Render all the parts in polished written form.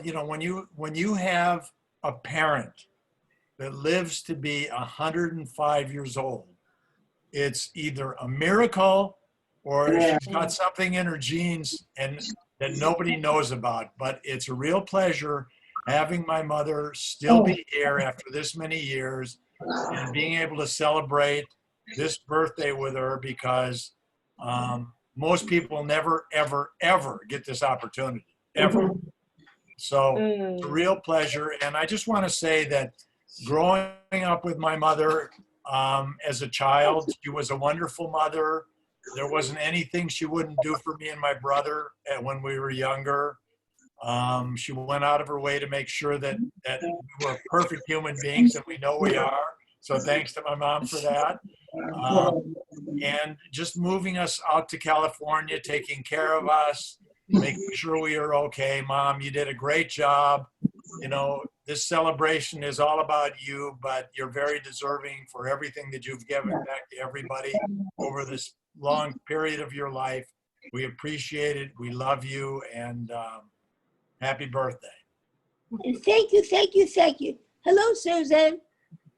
you know, when you have a parent that lives to be 105 years old, it's either a miracle or she's got something in her genes and that nobody knows about. But it's a real pleasure having my mother still be here after this many years and being able to celebrate this birthday with her, because most people never, ever, ever get this opportunity, ever. So it's a real pleasure. And I just want to say that growing up with my mother as a child, she was a wonderful mother. There wasn't anything she wouldn't do for me and my brother when we were younger. She went out of her way to make sure that we were perfect human beings, and we know we are. So thanks to my mom for that. And just moving us out to California, taking care of us, making sure we are okay. Mom, you did a great job. You know, this celebration is all about you, but you're very deserving for everything that you've given back to everybody over this long period of your life. We appreciate it. We love you, and happy birthday. And thank you, thank you, thank you. Hello, Susan.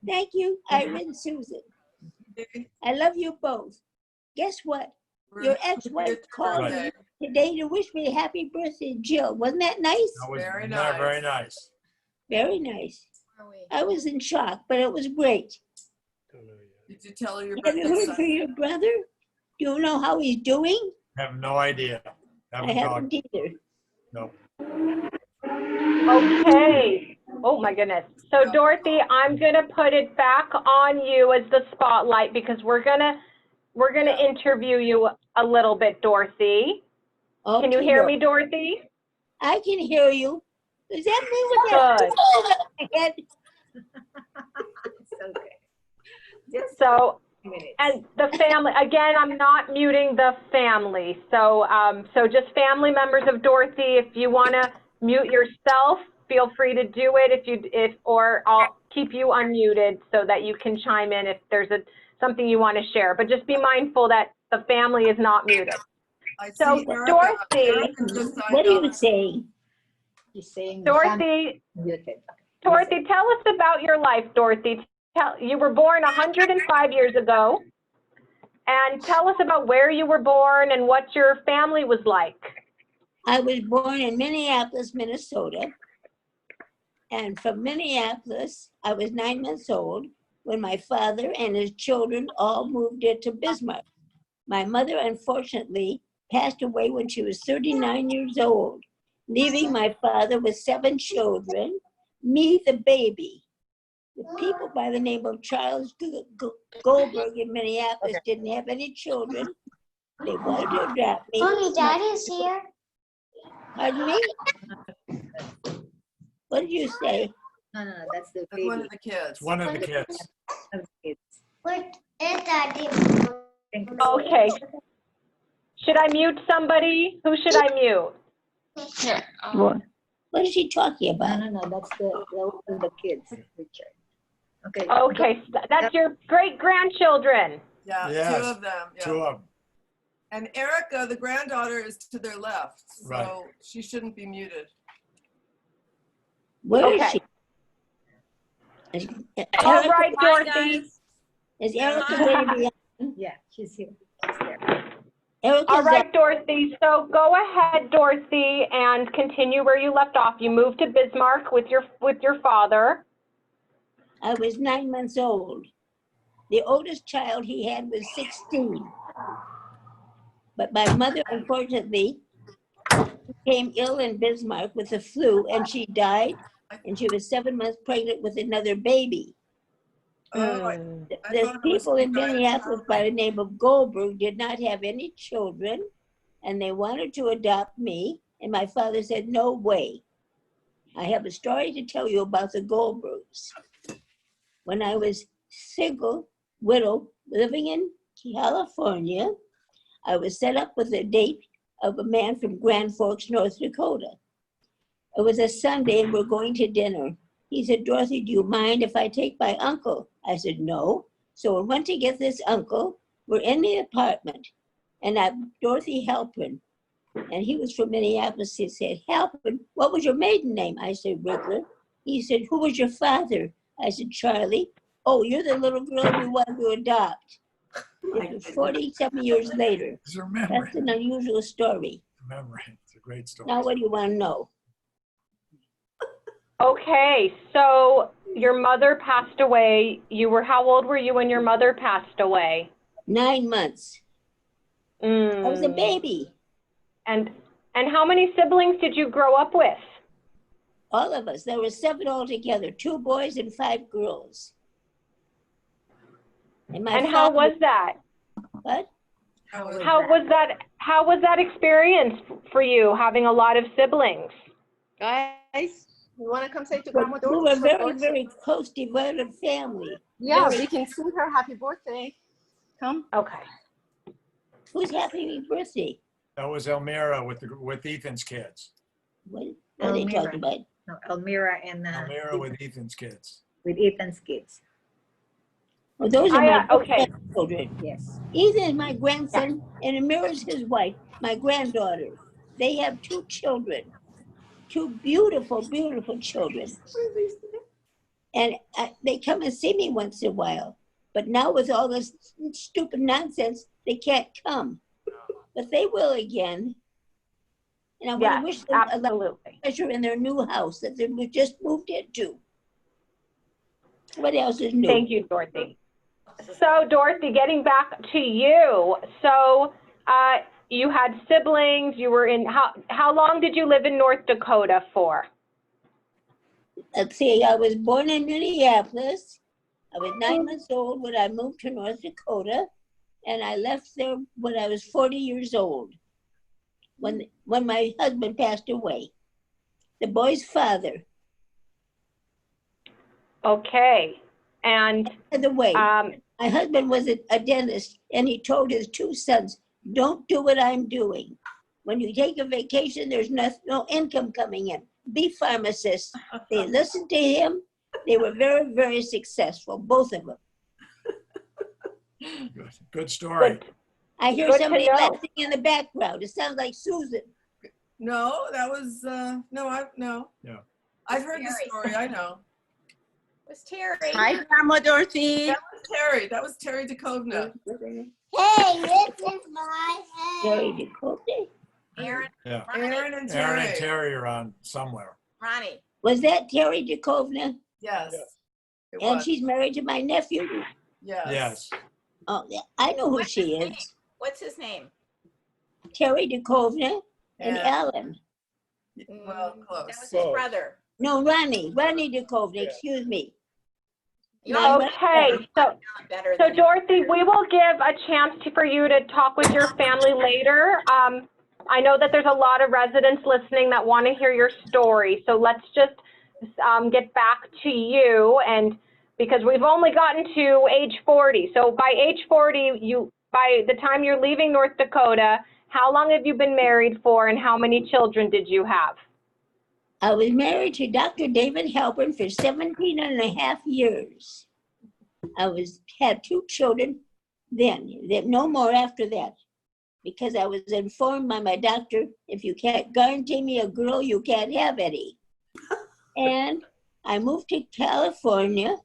Thank you, Ira and Susan. I love you both. Guess what? Your ex-wife called me today to wish me a happy birthday, Jill. Wasn't that nice? That was Very nice. very nice. Very nice. I was in shock, but it was great. Did you tell her your Have you birthday? heard from your brother? Do you know how he's doing? I have no idea. I haven't either. No. Okay. Oh my goodness. So Dorothy, I'm gonna put it back on you as the spotlight, because we're gonna interview you a little bit, Dorothy. Okay, Can you hear me, Dorothy? I can hear you. Is that me with that head? It's okay. Just So, minutes. and the family, again, I'm not muting the family. So, so just family members of Dorothy, if you wanna mute yourself, feel free to do it. Or I'll keep you unmuted so that you can chime in if there's something you want to share. But just be mindful that the family is not muted. So Dorothy, What are you saying? He's saying Dorothy, muted. Dorothy, tell us about your life, Dorothy. You were born 105 years ago, and tell us about where you were born and what your family was like. I was born in Minneapolis, Minnesota. And from Minneapolis, I was 9 months old when my father and his children all moved into Bismarck. My mother, unfortunately, passed away when she was 39 years old, leaving my father with 7 children, me the baby. The people by the name of Charles Goldberg in Minneapolis didn't have any children. They wanted to adopt me. Mommy, Daddy's here. Pardon me? What did you say? No, that's the That's baby. one of the kids. It's one of the kids. What is Daddy? Okay. Should I mute somebody? Who should I mute? Here. What is she talking about? No, that's the kids, Richard. Okay. Okay, that's your great-grandchildren. Yeah, Yes, 2 of them. Yeah. 2 of them. And Erica, the granddaughter, is to their left, so Right. she shouldn't be muted. Where is Okay. she? Is All Erica, right, Dorothy. is Erica going to be on? Yeah, she's here. She's there. Erica's All right, Dorothy. So go ahead, Dorothy, and continue where you left off. You moved to Bismarck with your father. I was 9 months old. The oldest child he had was 16. But my mother, unfortunately, became ill in Bismarck with the flu, and she died, and she was 7 months pregnant with another baby. Oh, I The thought it was people in you guys. Minneapolis by the name of Goldberg did not have any children, and they wanted to adopt me, and my father said, no way. I have a story to tell you about the Goldbergs. When I was single, widow, living in California, I was set up with a date of a man from Grand Forks, North Dakota. It was a Sunday and we're going to dinner. He said, Dorothy, do you mind if I take my uncle? I said, no. So we went to get this uncle. We're in the apartment and Dorothy Halpern And he was from Minneapolis. He said, Halpin, what was your maiden name? I said, Rickler. He said, who was your father? I said, Charlie. Oh, you're the little girl we wanted to adopt. It was 47 years later. It's her memory. That's an unusual story. Memory. It's a great story. Now, what do you want to know? Okay, so your mother passed away. How old were you when your mother passed away? 9 months. I was a baby. And how many siblings did you grow up with? All of us. There were 7 altogether, 2 boys and 5 girls. And how was that? What? How was that experience for you, having a lot of siblings? Guys, you want to come say to Grandma We Dorothy? were very, very close, devoted family. Yeah, we can sing her happy birthday. Come. Okay. Who's happy birthday? That was Elmira with Ethan's kids. What are they talking about? No, Elmira and Elmira with Ethan's kids. with Ethan's kids. Well, those are my okay. children. Yes. Ethan is my grandson, and Amira's his wife, my granddaughter. They have 2 children, 2 beautiful, beautiful children. And they come and see me once in a while. But now with all this stupid nonsense, they can't come. But they will again. And I want to wish them a lot of pleasure in their new house that they just moved into. What else is new? Thank you, Dorothy. So, Dorothy, getting back to you. So, you had siblings. You were in, how long did you live in North Dakota for? Let's see, I was born in Minneapolis. I was 9 months old when I moved to North Dakota, and I left there when I was 40 years old, when my husband passed away, the boy's father. Okay, and by the way, my husband was a dentist, and he told his 2 sons, don't do what I'm doing. When you take a vacation, there's no income coming in. Be pharmacists. They listened to him. They were very, very successful, both of them. Good story. I hear somebody laughing in the background. It sounds like Susan. No, that was, no. Yeah. I've heard the story, I know. It was Terry. Hi, Grandma Dorothy. That was Terry. That was Terry DeKovna. Hey, this is my Terry head. DeKote. Aaron. Yeah. Aaron and Terry. Aaron and Terry are on somewhere. Ronnie. Was that Terry DeKovna? Yes. It And was. she's married to my nephew. Yes. Yes. Oh, yeah, I know who she is. What's his name? Terry DeKovna and Yeah. Alan. Well, close. That was his brother. No, Ronnie DeKovna, excuse me. Okay, so Dorothy, we will give a chance for you to talk with your family later. I know that there's a lot of residents listening that want to hear your story, so let's just get back to you, and because we've only gotten to age 40. So by age 40, by the time you're leaving North Dakota, how long have you been married for, and how many children did you have? I was married to Dr. David Halpern for 17 and a half years. I had 2 children then, no more after that, because I was informed by my doctor, if you can't guarantee me a girl, you can't have any. And I moved to California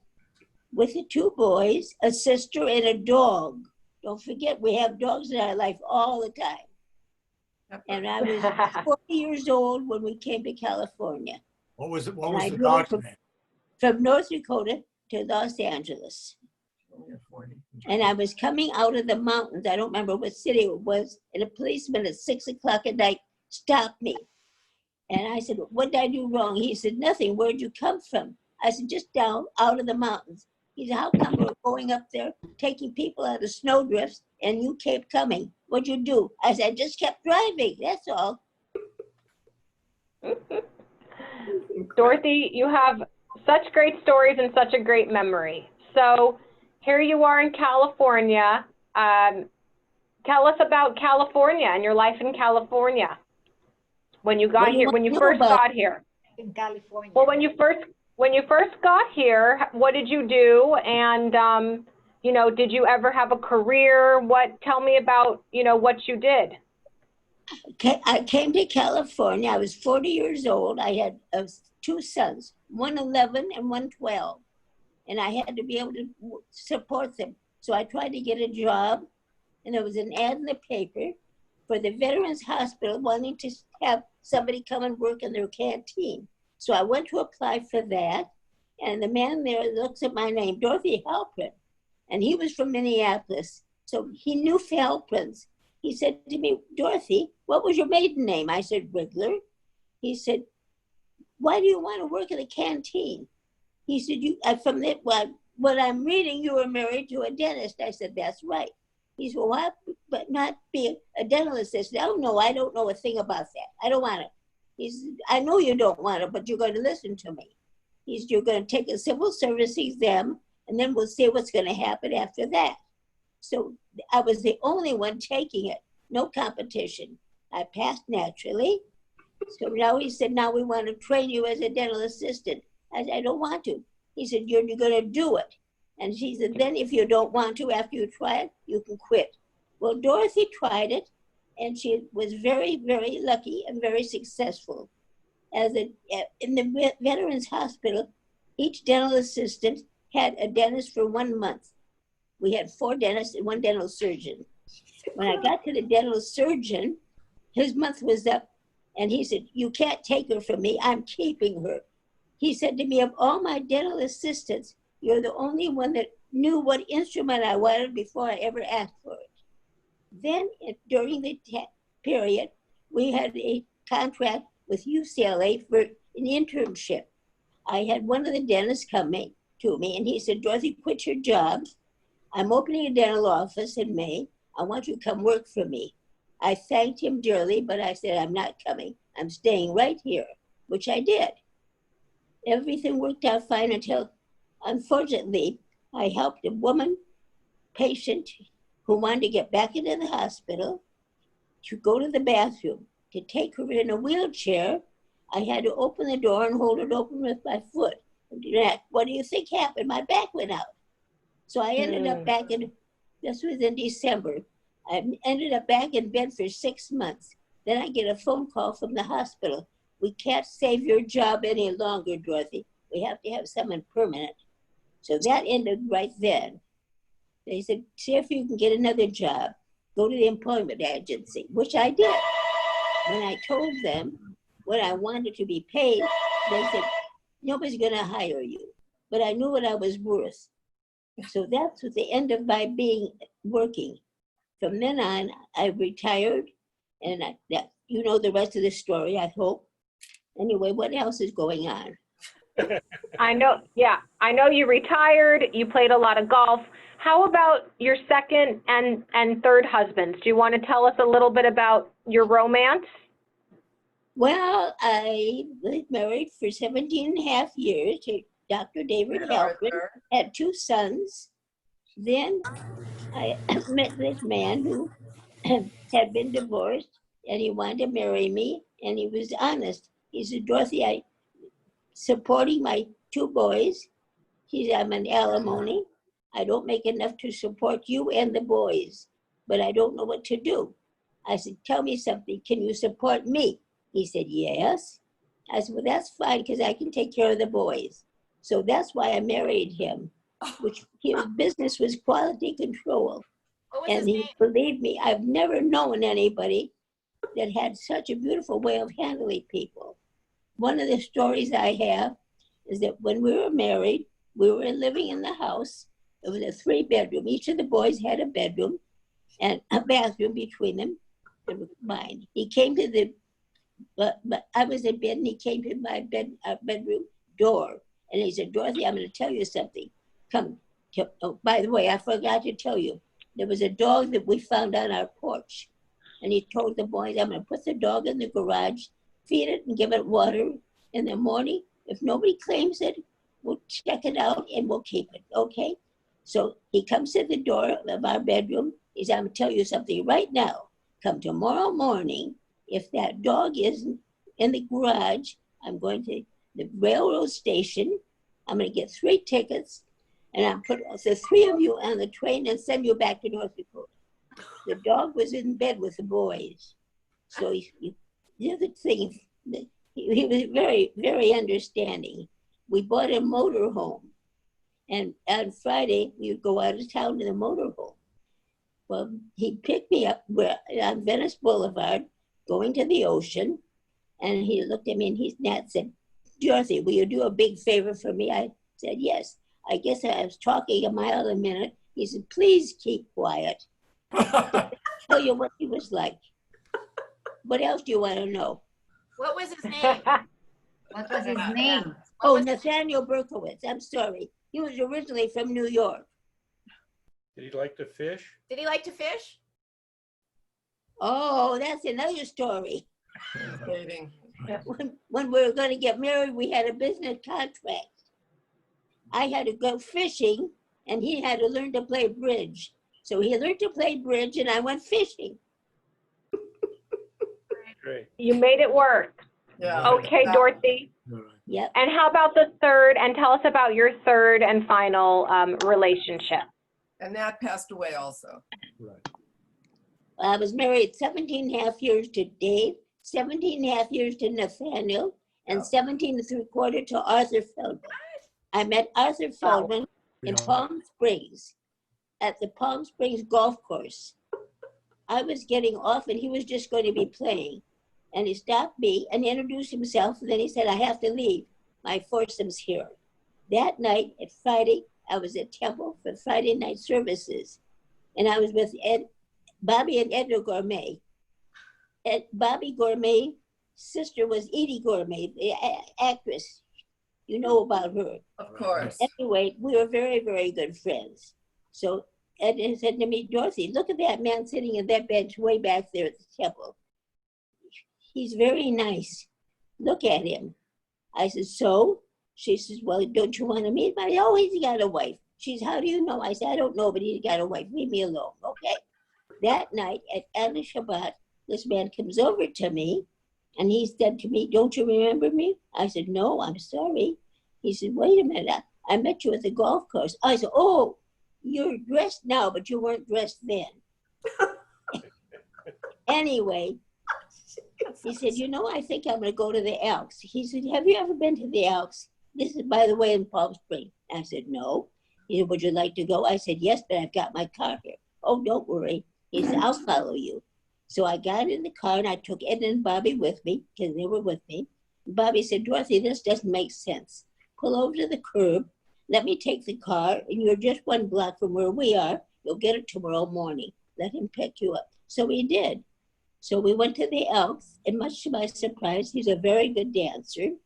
with the 2 boys, a sister, and a dog. Don't forget, we have dogs in our life all the time. And I was 40 years old when we came to California. What was the dog's name? From North Dakota to Los Angeles. And I was coming out of the mountains. I don't remember what city it was. And a policeman at 6 o'clock at night stopped me. And I said, what did I do wrong? He said, nothing. Where'd you come from? I said, just down out of the mountains. He said, how come we're going up there, taking people out of snowdrifts, and you kept coming? What'd you do? I said, I just kept driving. That's all. Dorothy, you have such great stories and such a great memory. So here you are in California. Tell us about California and your life in California. When you got here, when you first got here. In California. Well, when you first got here, what did you do? And did you ever have a career? Tell me about, what you did. I came to California. I was 40 years old. I had two sons, one 11 and one 12. And I had to be able to support them. So I tried to get a job, and there was an ad in the paper for the Veterans Hospital wanting to have somebody come and work in their canteen. So I went to apply for that, and the man there looks at my name, Dorothy Halprin, and he was from Minneapolis. So he knew Halprins. He said to me, Dorothy, what was your maiden name? I said, Riggler. He said, why do you want to work in a canteen? He said, from that, what I'm reading, you were married to a dentist. I said, that's right. He said, well, why but not be a dental assistant? Oh, no, I don't know a thing about that. I don't want it. He said, I know you don't want it, but you're going to listen to me. He said, you're going to take a civil service exam, and then we'll see what's going to happen after that. So I was the only one taking it, no competition. I passed naturally. So now he said, now we want to train you as a dental assistant. I said, I don't want to. He said, you're going to do it. And she said, then if you don't want to, after you try it, you can quit. Well, Dorothy tried it, and she was very, very lucky and very successful. In the Veterans Hospital, each dental assistant had a dentist for 1 month. We had 4 dentists and 1 dental surgeon. When I got to the dental surgeon, his month was up, and he said, you can't take her from me, I'm keeping her. He said to me, of all my dental assistants, you're the only one that knew what instrument I wanted before I ever asked for it. Then during the period, we had a contract with UCLA for an internship. I had one of the dentists come to me, and he said, Dorothy, quit your job. I'm opening a dental office in May. I want you to come work for me. I thanked him dearly, but I said, I'm not coming. I'm staying right here, which I did. Everything worked out fine until, unfortunately, I helped a woman patient who wanted to get back into the hospital to go to the bathroom. To take her in a wheelchair, I had to open the door and hold it open with my foot. What do you think happened? My back went out. So I ended up back this was in December. I ended up back in bed for 6 months. Then I get a phone call from the hospital. We can't save your job any longer, Dorothy. We have to have someone permanent. So that ended right then. They said, see if you can get another job. Go to the employment agency, which I did. When I told them what I wanted to be paid, they said, nobody's going to hire you. But I knew what I was worth. So that's what the end of my working. From then on, I retired, and you know the rest of the story, I hope. Anyway, what else is going on? I know you retired, you played a lot of golf. How about your second and third husbands? Do you want to tell us a little bit about your romance? Well, I was married for 17 and a half years to Dr. David Halprin, had 2 sons. Then I met this man who had been divorced, and he wanted to marry me, and he was honest. He said, Dorothy, I supporting my 2 boys. He said, I'm an alimony. I don't make enough to support you and the boys, but I don't know what to do. I said, tell me something. Can you support me? He said, yes. I said, well, that's fine, because I can take care of the boys. So that's why I married him, which his business was quality control. And he believed me, I've never known anybody that had such a beautiful way of handling people. One of the stories I have is that when we were married, we were living in the house. It was a 3-bedroom. Each of the boys had a bedroom and a bathroom between them. It was mine. He came to but I was in bed, and he came to my bedroom door, and he said, Dorothy, I'm going to tell you something. Come. Oh, by the way, I forgot to tell you, there was a dog that we found on our porch, and he told the boys, I'm going to put the dog in the garage, feed it, and give it water in the morning. If nobody claims it, we'll check it out, and we'll keep it, okay? So he comes to the door of our bedroom. He said, I'm going to tell you something right now. Come tomorrow morning. If that dog isn't in the garage, I'm going to the railroad station. I'm going to get 3 tickets, and I'll put the 3 of you on the train and send you back to North Dakota. The dog was in bed with the boys. So the other thing, he was very, very understanding. We bought a motor home, and on Friday we would go out of town to the motor home. Well, he picked me up on Venice Boulevard, going to the ocean, and he looked at me and he said, "Dorothy, will you do a big favor for me?" I said, "Yes." I guess I was talking a mile a minute. He said, "Please keep quiet." I'll tell you what he was like. What else do you want to know? What was his name? What was his name? Oh, Nathaniel Berkowitz. I'm sorry. He was originally from New York. Did he like to fish? Did he like to fish? Oh, that's another story. Dating. When we were going to get married, we had a business contract. I had to go fishing, and he had to learn to play bridge. So he learned to play bridge, and I went fishing. Great. You made it work. Yeah. Okay, Dorothy. Yep. And how about the third? And tell us about your third and final relationship. And that passed away also. Right. I was married 17 and a half years to Dave, 17 and a half years to Nathaniel, and 17 and 3/4 to Arthur Feldman. I met Arthur Feldman in Palm Springs, at the Palm Springs golf course. I was getting off and he was just going to be playing. And he stopped me and introduced himself. And then he said, "I have to leave. My foursome's here." That night at Friday, I was at Temple for Friday night services. And I was with Bobby and Edna Gourmet. Bobby Gourmet's sister was Edie Gourmet, the actress. You know about her. Of course. Anyway, we were very, very good friends. So Edna said to me, "Dorothy, look at that man sitting in that bench way back there at the Temple. He's very nice. Look at him." I said, "So?" She says, "Well, don't you want to meet him?" I said, "Oh, he's got a wife." She says, "How do you know?" I said, "I don't know, but he's got a wife. Leave me alone." Okay. That night at Anna Shabbat, this man comes over to me and he said to me, "Don't you remember me?" I said, "No, I'm sorry." He said, "Wait a minute. I met you at the golf course." I said, "Oh, you're dressed now, but you weren't dressed then." Anyway, he said, "You know, I think I'm going to go to the Elks." He said, "Have you ever been to the Elks?" This is, by the way, in Palm Springs. I said, "No." He said, "Would you like to go?" I said, "Yes, but I've got my car here." "Oh, don't worry." He said, "I'll follow you." So I got in the car and I took Ed and Bobby with me because they were with me. Bobby said, "Dorothy, this doesn't make sense. Pull over to the curb. Let me take the car, and you're just one block from where we are. You'll get it tomorrow morning. Let him pick you up." So he did. So we went to the Elks, and much to my surprise, he's a very good dancer.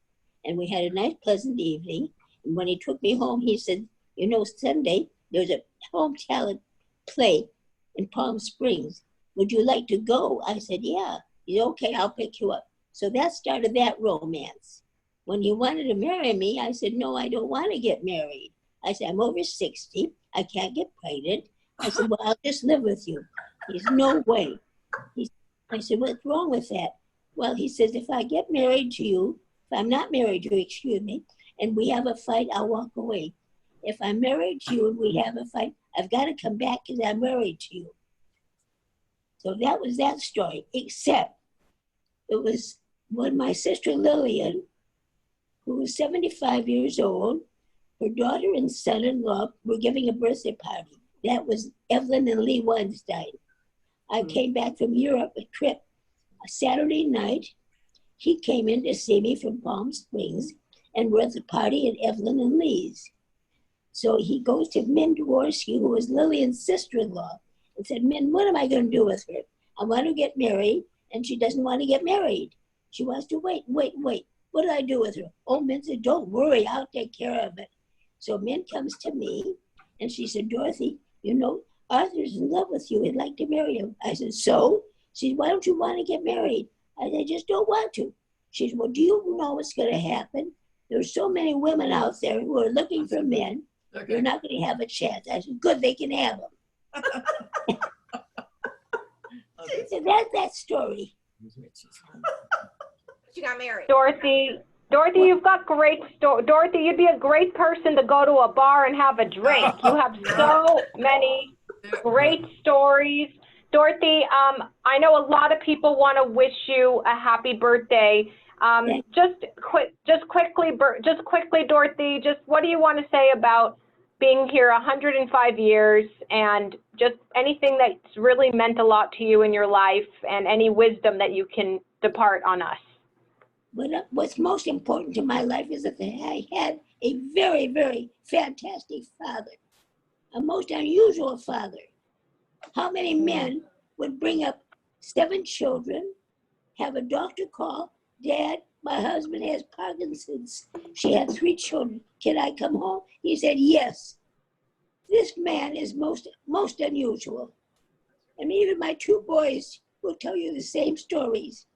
And we had a nice, pleasant evening. And when he took me home, he said, "You know, Sunday, there's a home talent play in Palm Springs. Would you like to go?" I said, "Yeah." He said, "Okay, I'll pick you up." So that started that romance. When he wanted to marry me, I said, "No, I don't want to get married." I said, "I'm over 60. I can't get pregnant." I said, "Well, I'll just live with you." He said, "No way." I said, "What's wrong with that?" Well, he says, "If I get married to you, if I'm not married to you, excuse me, and we have a fight, I'll walk away. If I'm married to you and we have a fight, I've got to come back because I'm married to you." So that was that story, except it was when my sister Lillian, who was 75 years old, her daughter and son-in-law were giving a birthday party. That was Evelyn and Lee Weinstein. I came back from Europe, a trip, a Saturday night. He came in to see me from Palm Springs, and we're at the party at Evelyn and Lee's. So he goes to Min Dworsky, who was Lillian's sister-in-law, and said, "Min, what am I going to do with her? I want to get married, and she doesn't want to get married. She wants to wait. What do I do with her?" Oh, Min said, "Don't worry, I'll take care of it." So Min comes to me, and she said, "Dorothy, you know, Arthur's in love with you. He'd like to marry you." I said, "So?" She said, "Why don't you want to get married?" I said, "I just don't want to." She said, "Well, do you know what's going to happen? There's so many women out there who are looking for men. Okay. You're not going to have a chance." I said, "Good, they can have them." So that's that story. You got married. Dorothy, you've got great Dorothy, you'd be a great person to go to a bar and have a drink. You have so many great stories. Dorothy, I know a lot of people want to wish you a happy birthday. Just quickly, Dorothy, just what do you want to say about being here 105 years and just anything that's really meant a lot to you in your life and any wisdom that you can depart on us? What's most important to my life is that I had a very, very fantastic father, a most unusual father. How many men would bring up 7 children, have a doctor call, Dad, my husband has Parkinson's. She had 3 children. Can I come home? He said, yes. This man is most unusual. And even my 2 boys will tell you the same stories.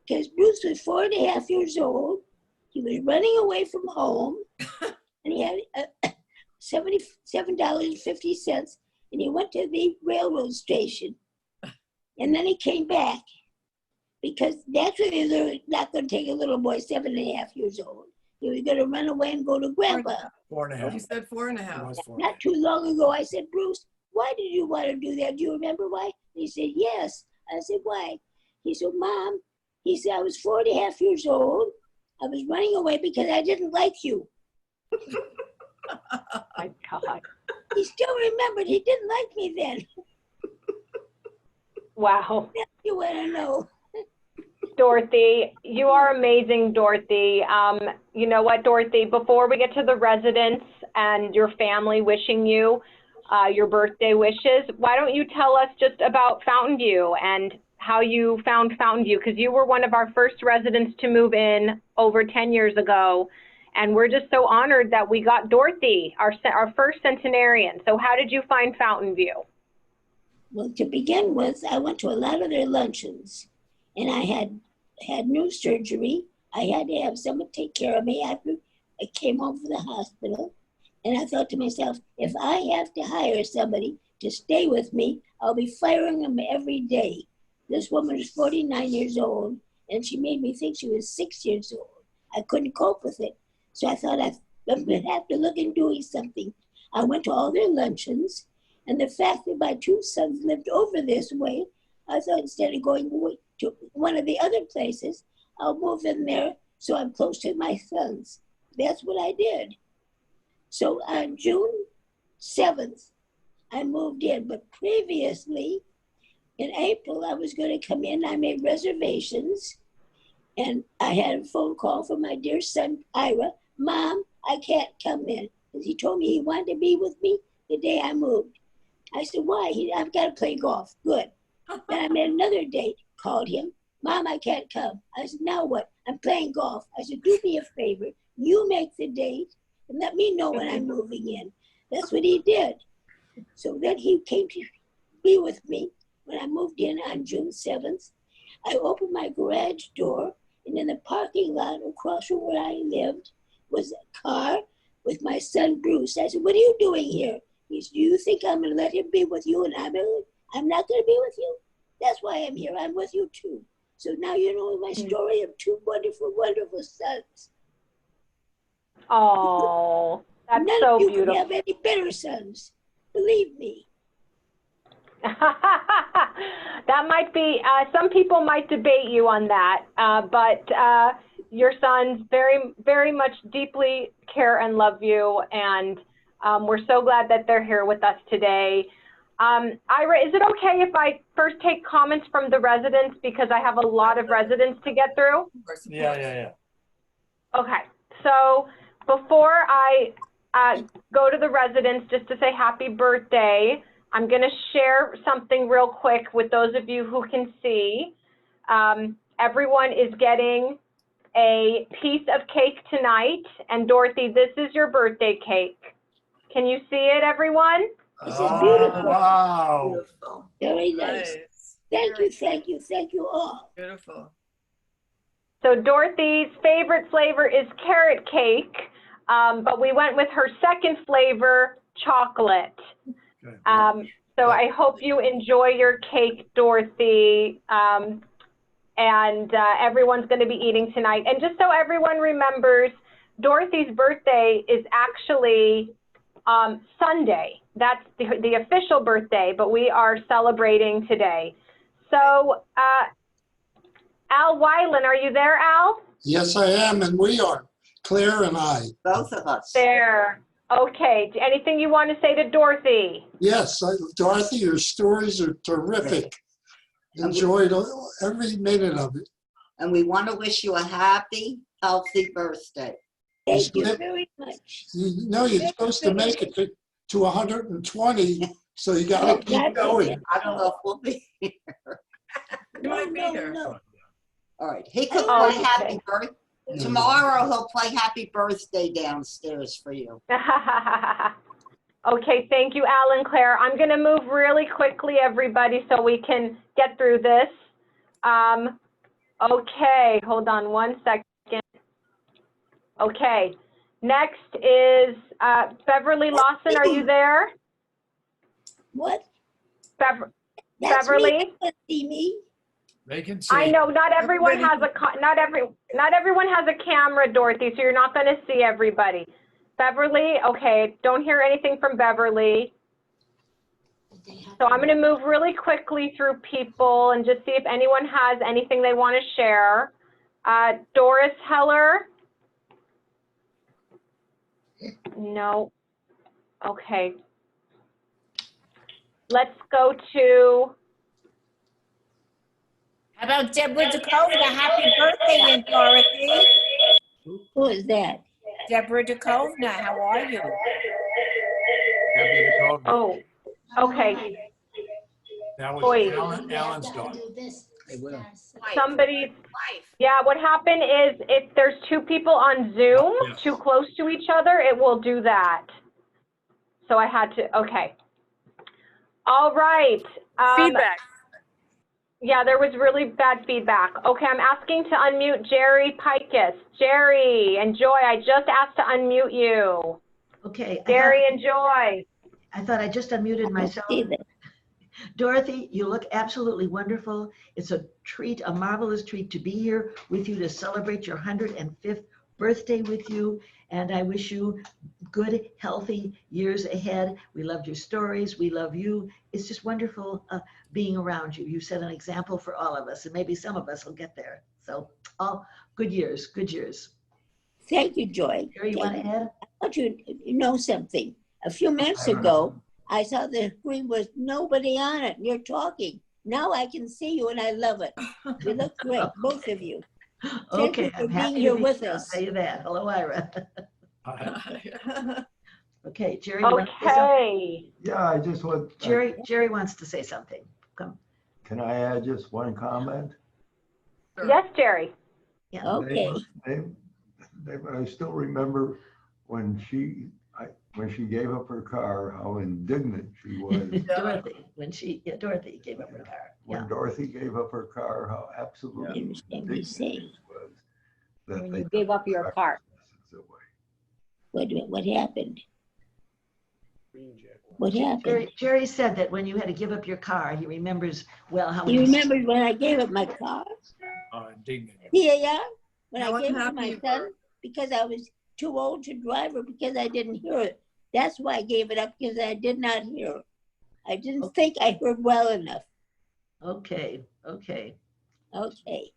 Because Bruce was 4.5 years old. He was running away from home. And he had $77.50. And he went to the railroad station. And then he came back. Because naturally, they're not going to take a little boy 7.5 years old. He was going to run away and go to Grandpa. 4.5. You said 4.5. Not too long ago, I said, Bruce, why did you want to do that? Do you remember why? He said, yes. I said, why? He said, Mom, he said, I was 4.5 years old. I was running away because I didn't like you. My God. He still remembered he didn't like me then. Wow. That's what you want to know. Dorothy, you are amazing, Dorothy. You know what, Dorothy, before we get to the residents and your family wishing you your birthday wishes, why don't you tell us just about Fountain View and how you found Fountain View? Because you were one of our first residents to move in over 10 years ago. And we're just so honored that we got Dorothy, our first centenarian. So how did you find Fountain View? Well, to begin with, I went to a lot of their luncheons. And I had new surgery. I had to have someone take care of me after I came home from the hospital. And I thought to myself, if I have to hire somebody to stay with me, I'll be firing them every day. This woman is 49 years old, and she made me think she was 6 years old. I couldn't cope with it. So I thought I would have to look into doing something. I went to all their luncheons, and the fact that my 2 sons lived over this way, I thought instead of going to one of the other places, I'll move in there so I'm close to my sons. That's what I did. So on June 7th, I moved in. But previously, in April, I was going to come in. I made reservations. And I had a phone call from my dear son, Ira. Mom, I can't come in. Because he told me he wanted to be with me the day I moved. I said, why? I've got to play golf. Good. Then I made another date, called him. Mom, I can't come. I said, now what? I'm playing golf. I said, do me a favor. You make the date and let me know when I'm moving in. That's what he did. So then he came to be with me when I moved in on June 7th. I opened my garage door, and in the parking lot across from where I lived was a car with my son, Bruce. I said, what are you doing here? He said, do you think I'm going to let him be with you and I'm not going to be with you? That's why I'm here. I'm with you too. So now you know my story of 2 wonderful, wonderful sons. Oh, that's None so of you beautiful. can have any better sons. Believe me. That might be, some people might debate you on that, but your sons very, very much deeply care and love you, and we're so glad that they're here with us today. Ira, is it okay if I first take comments from the residents, because I have a lot of residents to get through? Yeah. Okay, so before I go to the residents, just to say happy birthday, I'm going to share something real quick with those of you who can see. Everyone is getting a piece of cake tonight, and Dorothy, this is your birthday cake. Can you see it, everyone? This is beautiful. Wow. Beautiful. Very nice. Thank you all. Beautiful. So Dorothy's favorite flavor is carrot cake, but we went with her second flavor, chocolate. So I hope you enjoy your cake, Dorothy, and everyone's going to be eating tonight. And just so everyone remembers, Dorothy's birthday is actually Sunday. That's the official birthday, but we are celebrating today. So, Al Weiland, are you there, Al? Yes, I am, and we are, Claire and I. Both of us. There. Okay. Anything you want to say to Dorothy? Yes, Dorothy, your stories are terrific. Enjoyed every minute of it. And we want to wish you a happy, healthy birthday. Thank you very much. You know you're supposed to make it to 120, so you got to keep going. I don't know if we'll be here. You might be here. No. All right. He could play happy birthday. Tomorrow he'll play happy birthday downstairs for you. Okay, thank you, Al and Claire. I'm going to move really quickly, everybody, so we can get through this. Okay, hold on one second. Okay, next is Beverly Lawson. Are you there? What? Beverly? They can see me. They can see. I know not everyone has not everyone has a camera, Dorothy, so you're not going to see everybody. Beverly, okay, don't hear anything from Beverly. So I'm going to move really quickly through people and just see if anyone has anything they want to share. Doris Heller? No. Okay. Let's go to... How about Deborah Dakota? Happy birthday, and Dorothy. Who is that? Deborah Dukovna, how are you? Oh, okay. That was Oi. Alan's daughter. Somebody, yeah, what happened is if there's two people on Zoom Yes. too close to each other, it will do that. So I had to, okay. All right. Feedback. Yeah, there was really bad feedback. Okay, I'm asking to unmute Jerry Pikus. Jerry and Joy, I just asked to unmute you. Okay. Jerry and Joy. I thought I just unmuted myself. Dorothy, you look absolutely wonderful. It's a treat, a marvelous treat to be here with you to celebrate your 105th birthday with you. And I wish you good, healthy years ahead. We loved your stories. We love you. It's just wonderful being around you. You set an example for all of us, and maybe some of us will get there. So, all good years, good years. Thank you, Joy. Jerry, you want to add? I want you to know something. A few minutes ago, I saw the screen was nobody on it. You're talking. Now I can see you, and I love it. You look great, both of you. Thank Okay, you for I'm being happy here to be with here. I'll us. tell you that. Hello, Ira. Okay, Jerry. You want to say something? Okay. Yeah, I just want. Jerry wants to say something. Come. Can I add just one comment? Yes, Jerry. Yeah. Okay. I still remember when she gave up her car, how indignant she was. Dorothy gave up her car. When Yeah. Dorothy gave up her car, how absolutely I understand what you're saying. was that When they you gave up your car. Wait a minute, what happened? What happened? Jerry said that when you had to give up your car, he remembers well how You remember when I gave up my car? Indignant. Here you are. When Now I what gave it to happened my to son her? because I was too old to drive her because I didn't hear it. That's why I gave it up, because I did not hear it. I didn't think I heard well enough. Okay. Okay. Okay,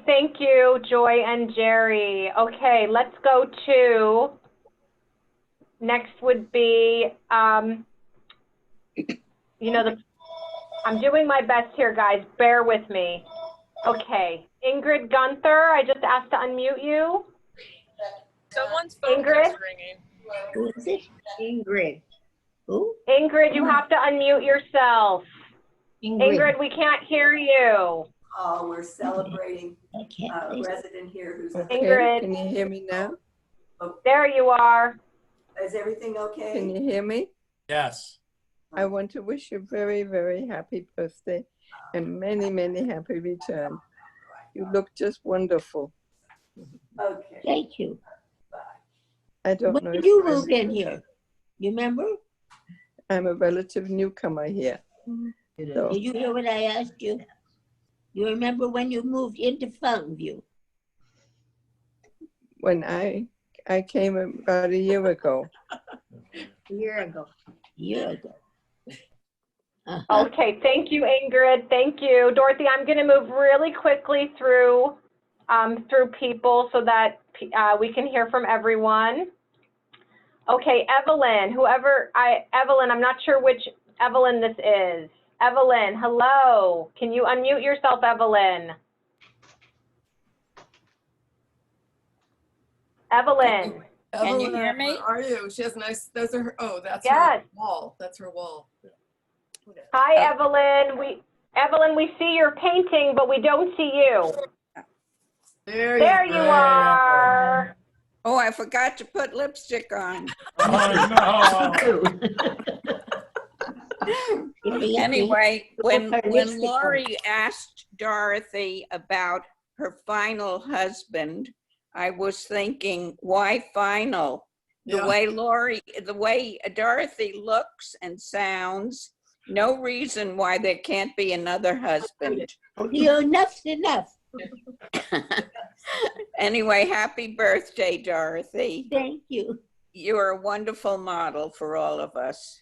thank you, Joy and Jerry. Okay, let's go to, next would be, I'm doing my best here, guys. Bear with me. Okay, Ingrid Gunther, I just asked to unmute you. Someone's phone Ingrid? keeps ringing. Who is it? Ingrid. Who? Ingrid, you have to unmute yourself. Ingrid, we can't hear you. Oh, we're celebrating I a can't. resident here who's. Ingrid. Can you hear me now? There you are. Is everything okay? Can you hear me? Yes. I want to wish you very, very happy birthday and many, many happy return. You look just wonderful. Okay. Thank you. I don't When know did if you move in here? You remember? I'm a relative newcomer here. So, Did you hear what I asked you? You remember when you moved into Fountain View? when I came about a year ago. A year ago. Year ago. Okay, thank you, Ingrid. Thank you. Dorothy, I'm going to move really quickly through people so that we can hear from everyone. Okay, Evelyn, Evelyn, I'm not sure which Evelyn this is. Evelyn, hello. Can you unmute yourself, Evelyn? Evelyn. Can you Evelyn, hear me? where are you? She has nice, those are her, oh, that's Yes. her wall. That's her wall. Hi, Evelyn. Evelyn, we see your painting, but we don't see you. There you are. Oh, I forgot to put lipstick on. Oh, Anyway, when Lori asked Dorothy about her final husband, I was thinking, why final? The way Dorothy looks and sounds, no reason why there can't be another husband. Enough's enough. Anyway, happy birthday, Dorothy. Thank you. You're a wonderful model for all of us.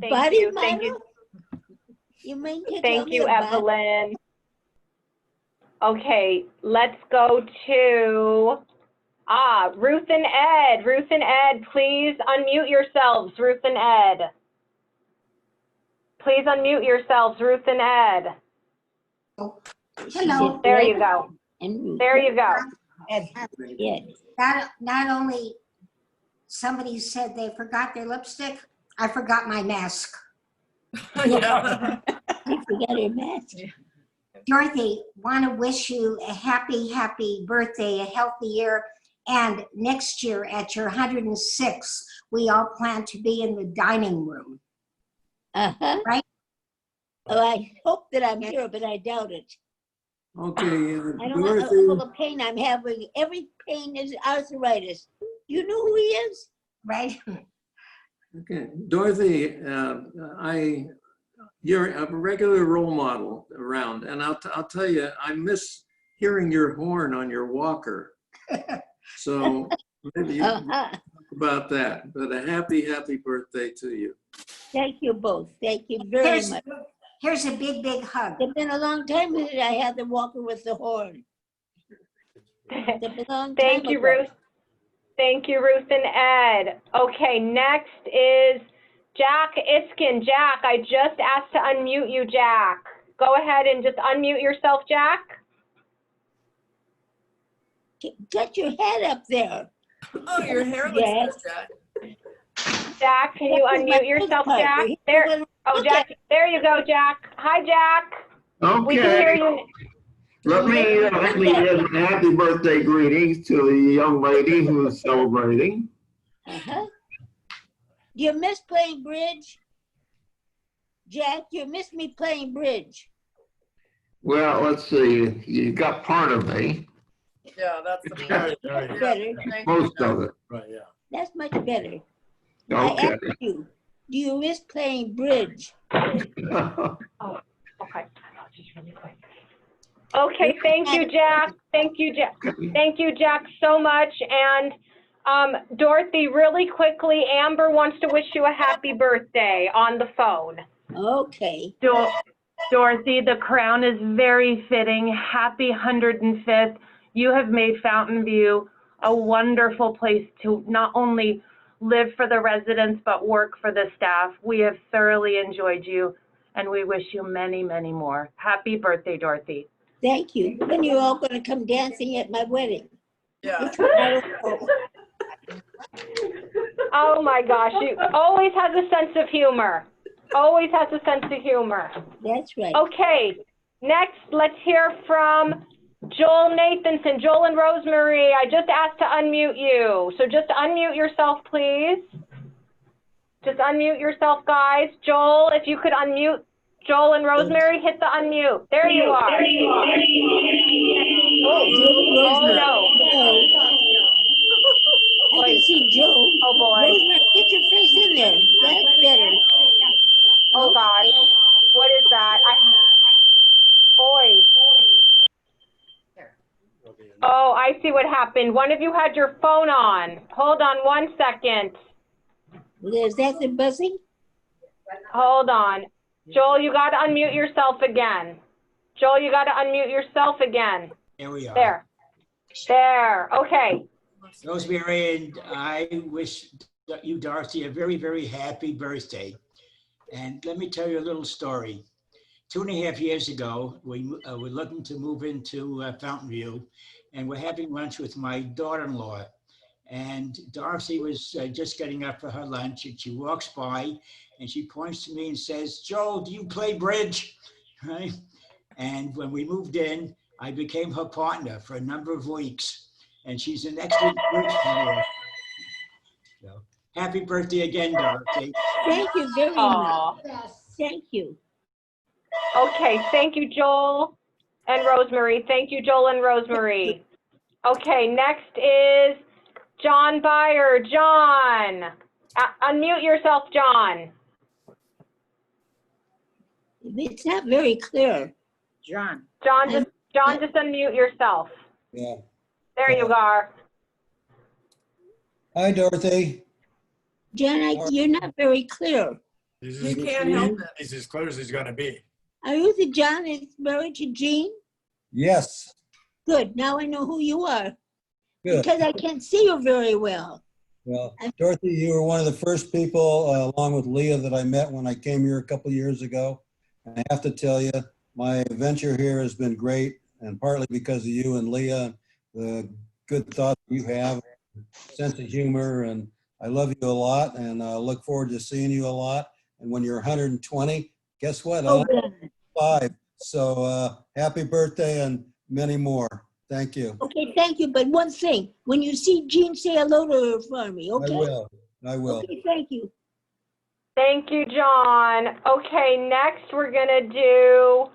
Thank you. Thank you. You mean to Thank you, Evelyn. Okay, let's go to Ruth and Ed. Ruth and Ed, please unmute yourselves. Ruth and Ed. Please unmute yourselves, Ruth and Ed. Hello. There you go. There you go. Yes. Not only somebody said they forgot their lipstick, I forgot my mask. I forgot her mask. Dorothy, want to wish you a happy birthday, a healthy year. And next year at your 106, we all plan to be in the dining room. Right? Oh, I hope that I'm here, but I doubt it. Okay, I don't know Dorothy. all the pain I'm having. Every pain is arthritis. You know who he is? Right. Okay, Dorothy, you're a regular role model around, and I'll tell you, I miss hearing your horn on your walker. So maybe you can talk about that. But a happy birthday to you. Thank you both. Thank you very much. Here's a big hug. It's been a long time since I had the walker with the horn. It's been a long Thank time you, ago. Ruth. Thank you, Ruth and Ed. Okay, next is Jack Iskin. Jack, I just asked to unmute you, Jack. Go ahead and just unmute yourself, Jack. Get your head up there. Oh, your hair looks Yes. good, Jack. Jack, can you unmute yourself, Jack? There. Oh, Jack, there you go, Jack. Hi, Jack. We can hear Okay, you. let me give happy birthday greetings to the young lady who is celebrating. Do you miss playing bridge? Jack, you miss me playing bridge. Well, let's see, you got part of me, Yeah, that's the Better. most of it. Right, yeah. That's much better. I Okay. asked you, do you miss playing bridge? Oh, okay. Okay, thank you, Jack. Thank you, Jack. Thank you, Jack, so much. And Dorothy, really quickly, Amber wants to wish you a happy birthday on the phone. Okay. Dorothy, the crown is very fitting. Happy 105th. You have made Fountain View a wonderful place to not only live for the residents, but work for the staff. We have thoroughly enjoyed you, and we wish you many, many more. Happy birthday, Dorothy. Thank you. When you're all going to come dancing at my wedding. Yeah. Oh my gosh, you always has a sense of humor. Always has a sense of humor. That's right. Okay, next let's hear from Joel Nathanson. Joel and Rosemary, I just asked to unmute you. So just unmute yourself, please. Just unmute yourself, guys. Joel, if you could unmute Joel and Rosemary, hit the unmute. There you are. Oh no. I can see Joe. Oh boy. Rosemary, get your face in there. That's better. Oh gosh. What is that? Boy. Oh, I see what happened. happened. One of you had your phone on. Hold on 1 second. Is that the buzzing? Hold on. Joel, you got to unmute yourself again. Joel, you got to unmute yourself again. There we are. There. There. Okay. Rosemary, and I wish you, Dorothy, a very, very happy birthday. And let me tell you a little story. 2.5 years ago, we were looking to move into Fountain View, and we're having lunch with my daughter-in-law. And Dorothy was just getting up for her lunch, and she walks by, and she points to me and says, "Joel, do you play bridge?" Right? And when we moved in, I became her partner for a number of weeks, and she's an excellent bridge player. So, happy birthday again, Dorothy. Thank you very much. Thank you. Okay, thank you, Joel and Rosemary. Thank you, Joel and Rosemary. Okay, next is John Byer. John, unmute yourself, John. It's not very clear. John. John, just unmute yourself. Yeah. There you are. Hi, Dorothy. John, you're not very clear. You can't help it. He's as clear as he's going to be. Are you the John that's married to Jean? Yes. Good. Now I know who you are. Good. Because I can't see you very well. Well, Dorothy, you were one of the first people, along with Leah, that I met when I came here a couple years ago. I have to tell you, my adventure here has been great, and partly because of you and Leah, the good thoughts you have, sense of humor, and I love you a lot, and I look forward to seeing you a lot. And when you're 120, guess what? Oh, I'm 5. So happy birthday and many more. Thank you. Okay, thank you. But one thing, when you see Jean, say hello to her for me, okay? I will. I will. Okay, thank you. Thank you, John. Okay, next we're gonna do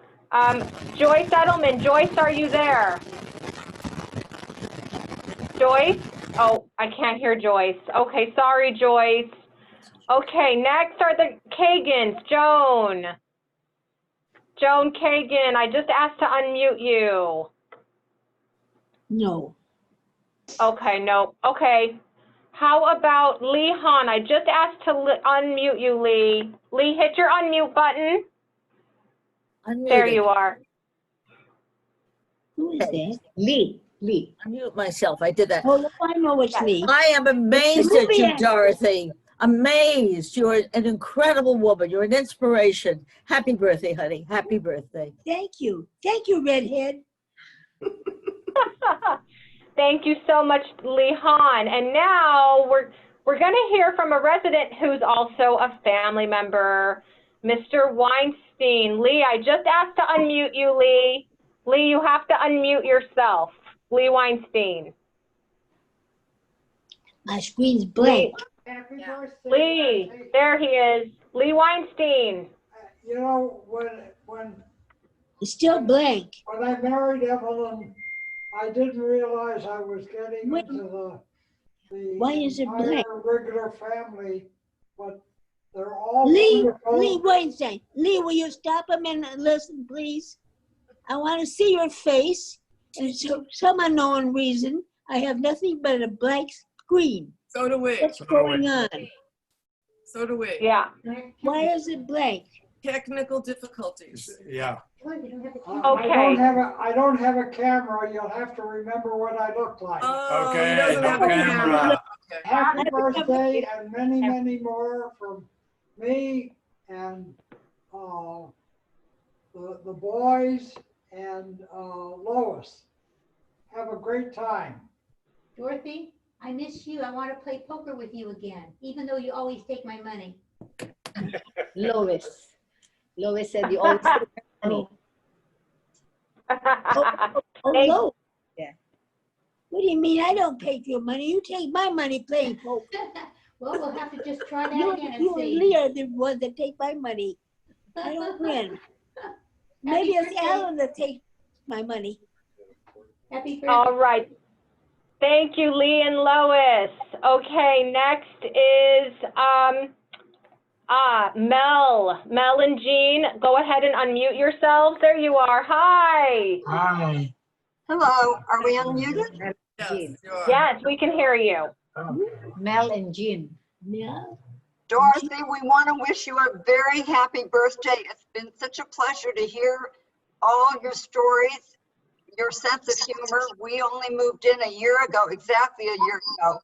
Joyce Edelman. Joyce, are you there? Joyce? Oh, I can't hear Joyce. Okay, sorry, Joyce. Okay, next are the Kagans. Joan Kagan, I just asked to unmute you. No. Okay, no. Okay. How about Lee Han? I just asked to unmute you, Lee. Lee, hit your unmute button. Unmuted. There you are. Who is that? Lee. Unmute myself. I did that. Oh, I know it's Lee. I am amazed at you, Movie Dorothy. Amazed. You're an incredible woman. You're an inspiration. Happy birthday, honey. Happy birthday. Thank you. Thank you, redhead. Thank you so much, Lee Han. And now we're going to hear from a resident who's also a family member, Mr. Weinstein. Lee, I just asked to unmute you, Lee. Lee, you have to unmute yourself. Lee Weinstein. My screen's blank. Lee, there he is. Lee Weinstein. You know, when it's still blank. When I married Evelyn, I didn't realize I was getting into the why is it blank? regular family, but they're all Lee wonderful. Weinstein. Lee, will you stop a minute and listen, please? I want to see your face, and for some unknown reason, I have nothing but a blank screen. So do we. What's going on? So do we. Yeah. Why is it blank? Technical difficulties. Yeah. Okay. I don't have a camera. You'll have to remember what I look like. Oh, Okay, he doesn't no have a camera. Okay. Happy birthday and many, many more from me and the boys and Lois. Have a great time. Dorothy, I miss you. I want to play poker with you again, even though you always take my money. Lois said you always take my money. Lois. Yeah. What do you mean I don't take your money? You take my money playing poker. Well, we'll have to just try that You again and and see. Lee are the ones that take my money. I don't win. Maybe it's birthday. Alan that takes my money. Happy birthday. All right. Thank you, Lee and Lois. Okay, next is Mel and Jean. Go ahead and unmute yourselves. There you are. Hi. Hi. Hello. Are we unmuted? Yes, you are. Yes, we can hear you. Mel and Jean. Yeah. Dorothy, we want to wish you a very happy birthday. It's been such a pleasure to hear all your stories, your sense of humor. We only moved in a year ago, exactly a year ago,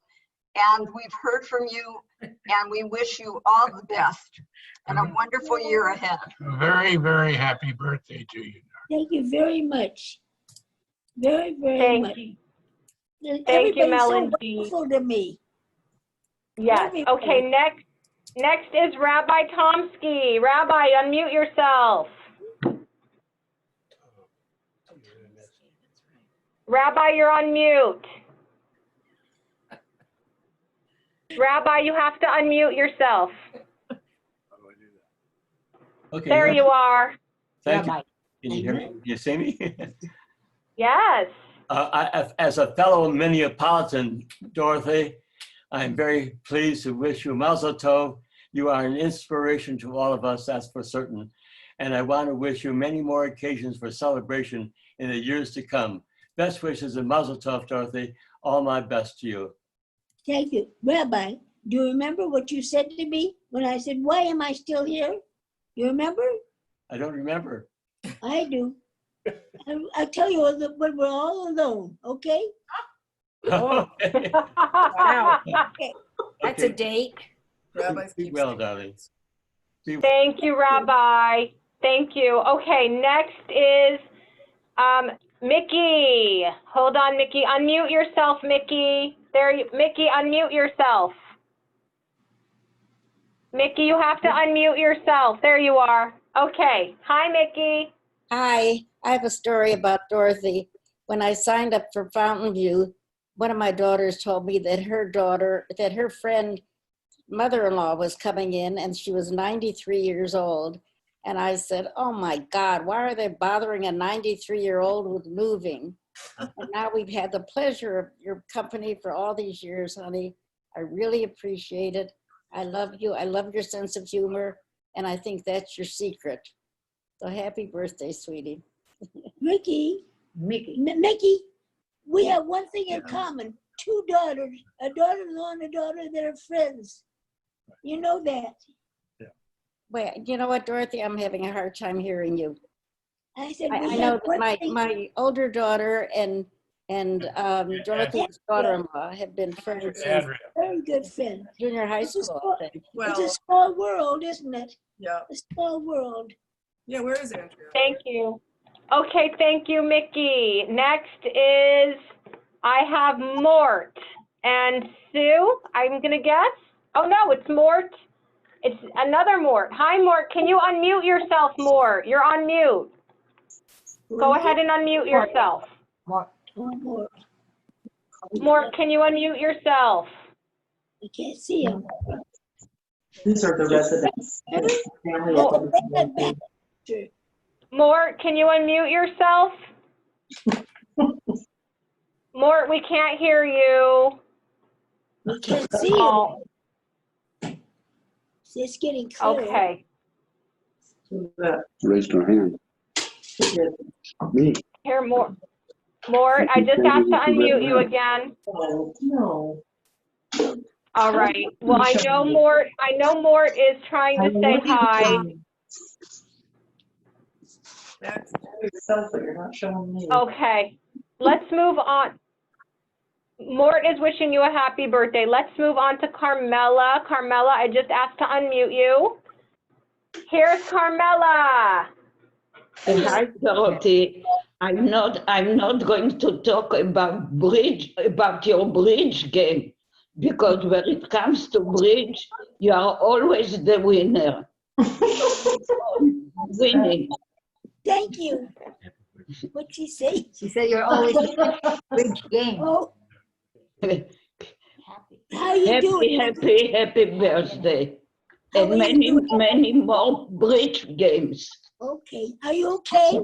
and we've heard from you, and we wish you all the best and a wonderful year ahead. Very, very happy birthday to you. Thank you very much. Very, very Thank much. you. Thank Everybody's you, so Melanie. wonderful to me. Yes. Everybody. Okay, next is Rabbi Tomsky. Rabbi, unmute yourself. Rabbi, you're on mute. Rabbi, you have to unmute yourself. Okay. There you are. Thank you. Can you hear me? Can you see me? Yes. As a fellow Minneapolitan, Dorothy, I'm very pleased to wish you Mazel Tov. You are an inspiration to all of us, that's for certain. And I want to wish you many more occasions for celebration in the years to come. Best wishes and Mazel Tov, Dorothy. All my best to you. Thank you. Rabbi, do you remember what you said to me when I said, why am I still here? You remember? I don't remember. I do. I tell you when we're all alone, okay? Oh. Wow. Okay. That's a date. Be well, darling. Thank you, Rabbi. Thank you. Okay, next is Mickey. Hold on, Mickey. Unmute yourself, Mickey. Mickey, unmute yourself. Mickey, you have to unmute yourself. There you are. Okay. Hi, Mickey. Hi. I have a story about Dorothy. When I signed up for Fountain View, one of my daughters told me that her friend mother-in-law was coming in and she was 93 years old. And I said, oh my God, why are they bothering a 93-year-old with moving? And now we've had the pleasure of your company for all these years, honey. I really appreciate it. I love you. I love your sense of humor. And I think that's your secret. So happy birthday, sweetie. Mickey, we have one thing in common. 2 daughters, a daughter-in-law and a daughter that are friends. You know that. Wait, you know what, Dorothy? I'm having a hard time hearing you. I said, I know that my older daughter and Dorothy's daughter-in-law have been friends since very good friend. junior high school. I think. It's a small world, isn't it? Yeah. A small world. Yeah, where is Andrea? Thank you. Okay, thank you, Mickey. Next is, I have Mort and Sue, I'm gonna guess. Oh no, it's Mort. It's another Mort. Hi, Mort. Can you unmute yourself, Mort? You're on mute. Go ahead and unmute yourself. Mort. Mort, can you unmute yourself? I can't see him. These are the residents. Mort, can you unmute yourself? Mort, we can't hear you. We can't see him. It's getting clear. Okay. Raised her hand. Me. Here, Mort. Mort, I just asked to unmute you again. Oh, no. All right. Well, I know Mort is trying to say hi. You're not showing me. Okay. Let's move on. Mort is wishing you a happy birthday. Let's move on to Carmela. Carmela, I just asked to unmute you. Here's Carmela. Hi, Dorothy. I'm not going to talk about your bridge game, because when it comes to bridge, you are always the winner. Winning. Thank you. What'd she say? She said you're always bridge game. Oh. How you doing? Happy birthday. And many more bridge games. Okay. Are you okay?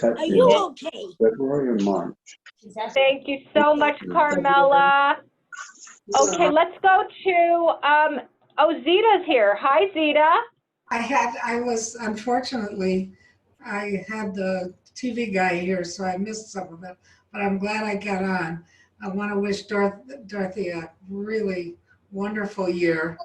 Are you okay? February or March. Thank you so much, Carmela. Okay, let's go to, Zita's here. Hi, Zita. Unfortunately, I had the TV guy here, so I missed some of it, but I'm glad I got on. I want to wish Dorothy a really wonderful year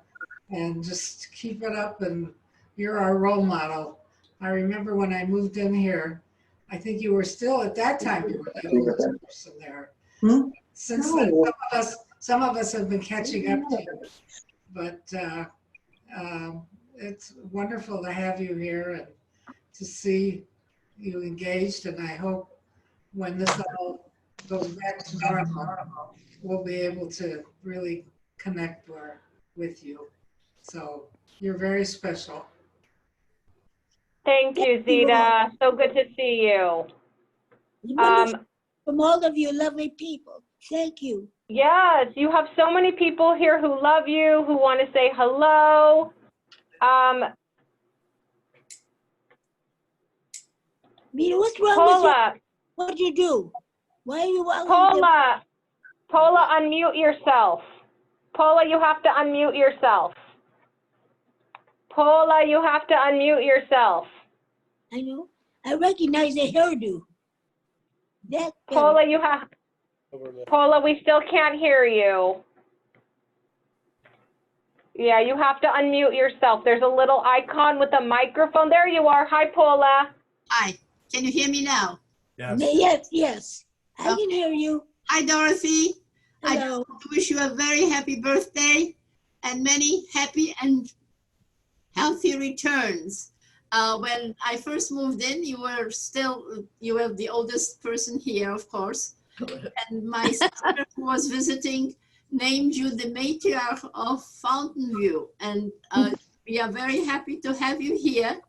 and just keep it up. And you're our role model. I remember when I moved in here, I think you were still at that time, you were the oldest person there. Since then, some of us have been catching up to you. But it's wonderful to have you here and to see you engaged. And I hope when this all goes back to normal, we'll be able to really connect with you. So you're very special. Thank you, Zita. So good to see you. From all of you lovely people. Thank you. Yes, you have so many people here who love you, who want to say hello. Mita, what's wrong Paula, with you? What'd you do? Why are you Paula, unmute yourself. Paula, you have to unmute yourself. Paula, you have to unmute yourself. I know. I recognize the hairdo. Paula, Paula, we still can't hear you. Yeah, you have to unmute yourself. There's a little icon with a microphone. There you are. Hi, Paula. Hi. Can you hear me now? Yes. I can hear you. Hi, Dorothy. Hello. I just want to wish you a very happy birthday and many happy and healthy returns. When I first moved in, you were the oldest person here, of course. And my sister who was visiting named you the matriarch of Fountain View. And we are very happy to have you here.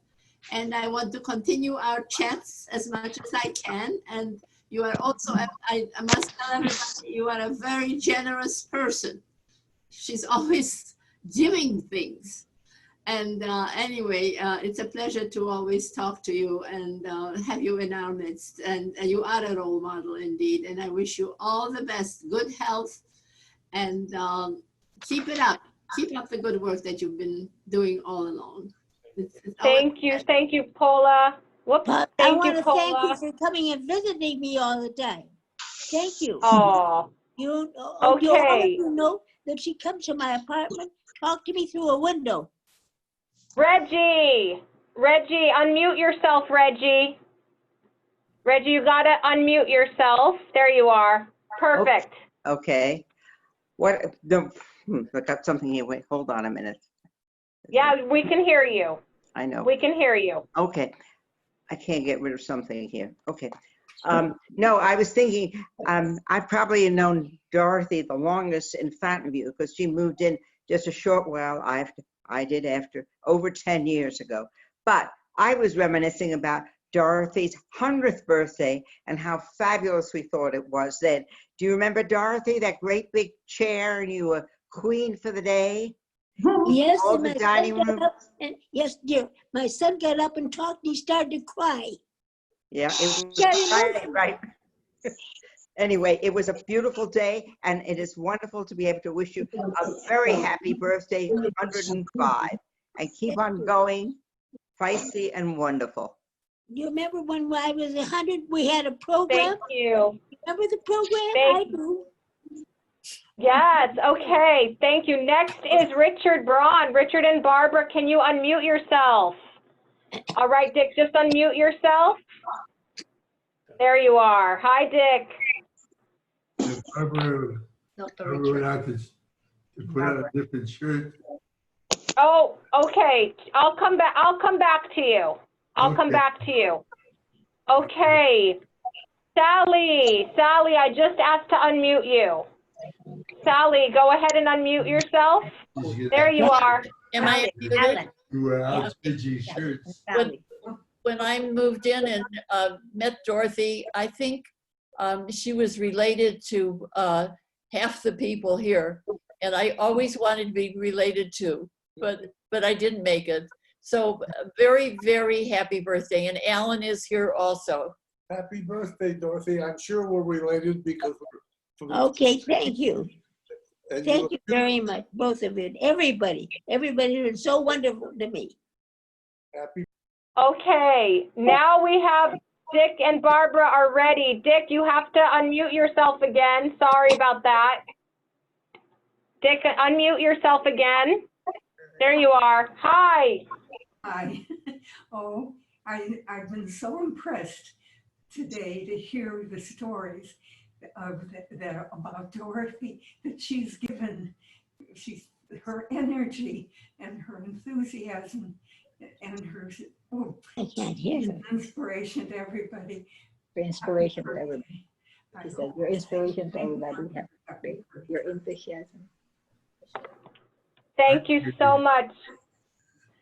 And I want to continue our chats as much as I can. And you are also, I must tell everybody, you are a very generous person. She's always giving things. And anyway, it's a pleasure to always talk to you and have you in our midst. And you are a role model indeed. And I wish you all the best, good health, and keep it up. Keep up the good work that you've been doing all along. Thank you, Paula. Whoops, I thank want you, to thank Paula. you for coming and visiting me all the time. Thank you. Oh, you okay. All of you know that she comes to my apartment, talk to me through a window. Reggie, unmute yourself, Reggie. Reggie, you gotta unmute yourself. There you are. Perfect. Okay. I got something here. Wait, hold on a minute. Yeah, we can hear you. I know. We can hear you. Okay. I can't get rid of something here. Okay. No, I was thinking, I've probably known Dorothy the longest in Fountain View because she moved in just a short while I did after over 10 years ago. But I was reminiscing about Dorothy's 100th birthday and how fabulous we thought it was then. Do you remember Dorothy, that great big chair, and you were queen for the day? Yes, all and the my dining son got room. up and yes, dear, my son got up and talked and he started to cry. Yeah, it was Yeah, right. Anyway, it was a beautiful day, and it is wonderful to be able to wish you a very happy birthday, 105, and keep on going, feisty and wonderful. You remember when I was 100, we had a program? Thank you. Remember the program? I do. Yes, okay, thank you. Next is Richard Braun. Richard and Barbara, can you unmute yourself? All right, Dick, just unmute yourself. There you are. Hi, Dick. Barbara went out to put on a different shirt. Oh, okay. I'll come back to you. I'll come back to you. Okay. Sally, I just asked to unmute you. Sally, go ahead and unmute yourself. There you are. Am I muted? You were out stitching shirts. When I moved in and met Dorothy, I think she was related to half the people here, and I always wanted to be related to, but I didn't make it. So very, very happy birthday, and Alan is here also. Happy birthday, Dorothy. I'm sure we're related because we're Okay, thank you. And Thank you very much, both of you. Everybody was so wonderful to me. Happy. Okay, now we have Dick and Barbara are ready. Dick, you have to unmute yourself again. Sorry about that. Dick, unmute yourself again. There you are. Hi. Hi. Oh, I've been so impressed today to hear the stories that about Dorothy that she's given. Her energy and her enthusiasm and her I can't hear she's you. an inspiration to everybody. Your inspiration to everybody. She said, your inspiration to everybody. Your enthusiasm. Thank you so much.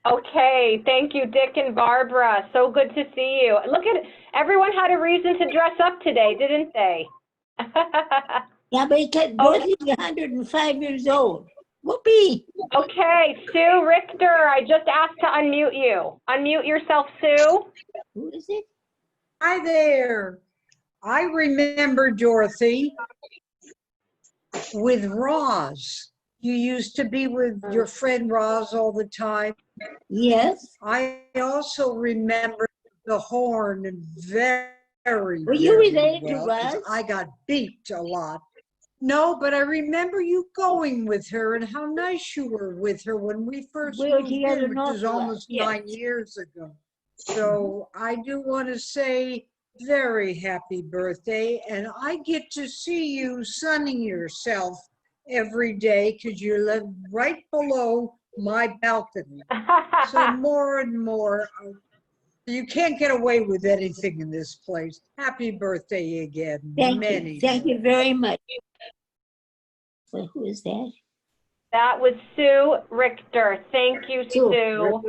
Okay, thank you, Dick and Barbara. So good to see you. Look at everyone had a reason to dress up today, didn't they? Yeah, but Dorothy's 105 years old. Whoopee. Okay, Sue Richter, I just asked to unmute you. Unmute yourself, Sue. Who is it? Hi there. I remember Dorothy with Roz. You used to be with your friend Roz all the time. Yes. I also remember the horn very, Were you related to well, 'cause Roz? I got beat a lot. No, but I remember you going with her and how nice you were with her when we first We were moved together in, which an was awful lot, almost yes. 9 years ago. So I do want to say very happy birthday, and I get to see you sunning yourself every day because you live right below my balcony. So more and more, you can't get away with anything in this place. Happy birthday again. Thank you very much. So who is that? That was Sue Richter. Thank you, Sue.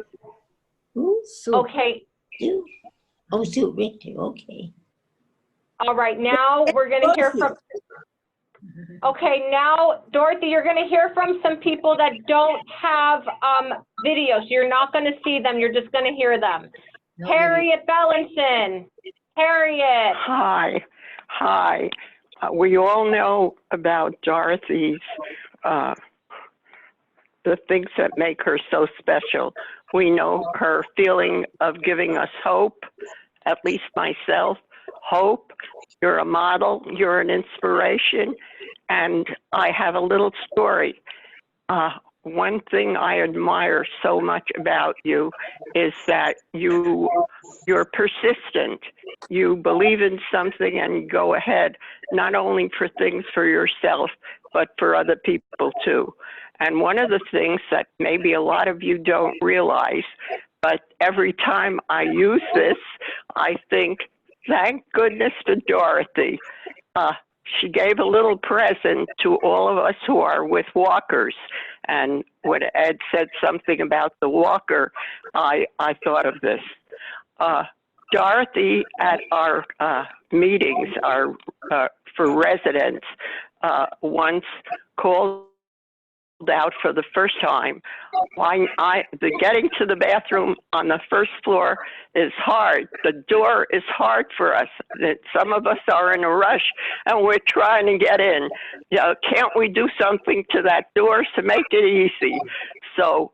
Who? Sue. Okay. Sue? Oh, Sue Richter. Okay. All right, now we're going to hear from. Okay, now, Dorothy, you're going to hear from some people that don't have video, so you're not going to see them. You're just going to hear them. No Harriet Bellinson. Harriet. Hi. Hi. We all know about Dorothy's, the things that make her so special. We know her feeling of giving us hope, at least myself, hope. You're a model, you're an inspiration, and I have a little story. One thing I admire so much about you is that you're persistent. You believe in something and go ahead, not only for things for yourself, but for other people too. And one of the things that maybe a lot of you don't realize, but every time I use this, I think, thank goodness to Dorothy. She gave a little present to all of us who are with walkers. And when Ed said something about the walker, I thought of this. Dorothy at our meetings for residents once called out for the first time. The getting to the bathroom on the first floor is hard. The door is hard for us. Some of us are in a rush and we're trying to get in. Can't we do something to that door to make it easy? So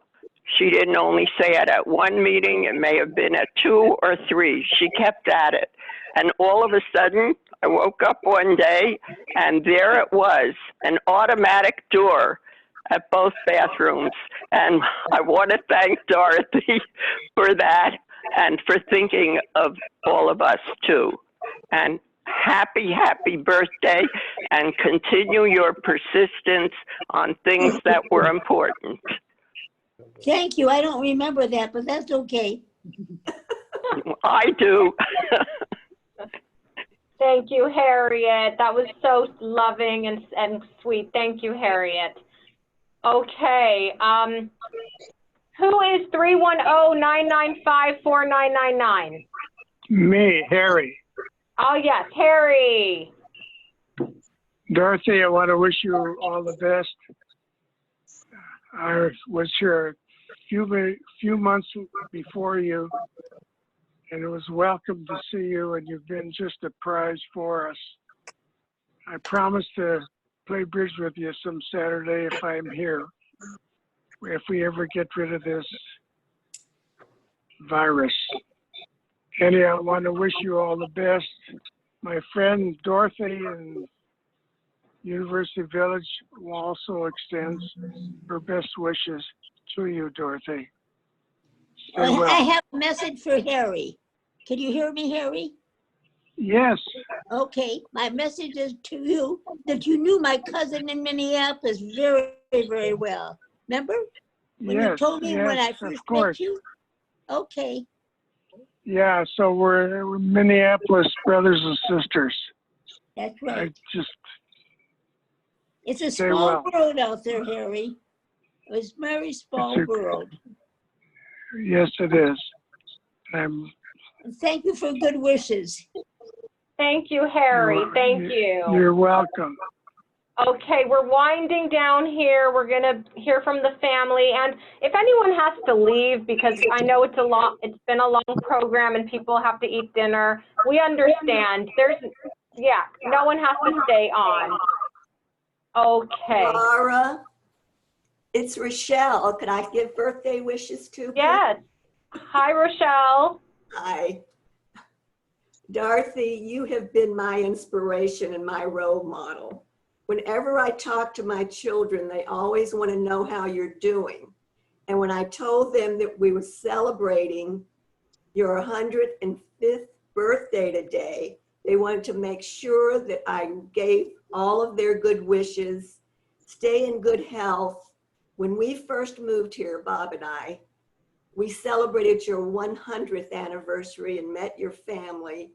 she didn't only say it at one meeting, it may have been at 2 or 3. She kept at it. And all of a sudden, I woke up one day and there it was, an automatic door at both bathrooms. And I want to thank Dorothy for that and for thinking of all of us too. And happy birthday, and continue your persistence on things that were important. Thank you. I don't remember that, but that's okay. I do. Thank you, Harriet. That was so loving and sweet. Thank you, Harriet. Okay. Who is 310-995-4999? Me, Harry. Oh, yes, Harry. Dorothy, I want to wish you all the best. I was here a few months before you, and it was welcome to see you, and you've been just a prize for us. I promise to play bridge with you some Saturday if I'm here, if we ever get rid of this virus. Annie, I want to wish you all the best. My friend Dorothy in University Village also extends her best wishes to you, Dorothy. Stay well. I have a message for Harry. Can you hear me, Harry? Yes. Okay, my message is to you that you knew my cousin in Minneapolis very, very well. Remember? When you told me when I first met you? Okay. Yeah, so we're Minneapolis brothers and sisters. That's right. It's a stay small well. world out there, Harry. It's a very small world. Yes, it is. And thank you for good wishes. Thank you, Harry. Thank you. You're welcome. Okay, we're winding down here. We're going to hear from the family. And if anyone has to leave, because I know it's been a long program and people have to eat dinner, we understand. No one has to stay on. Okay. Laura, it's Rochelle. Can I give birthday wishes too? Yes. Hi, Rochelle. Hi. Dorothy, you have been my inspiration and my role model. Whenever I talk to my children, they always want to know how you're doing. And when I told them that we were celebrating your 105th birthday today, they wanted to make sure that I gave all of their good wishes, stay in good health. When we first moved here, Bob and I, we celebrated your 100th anniversary and met your family.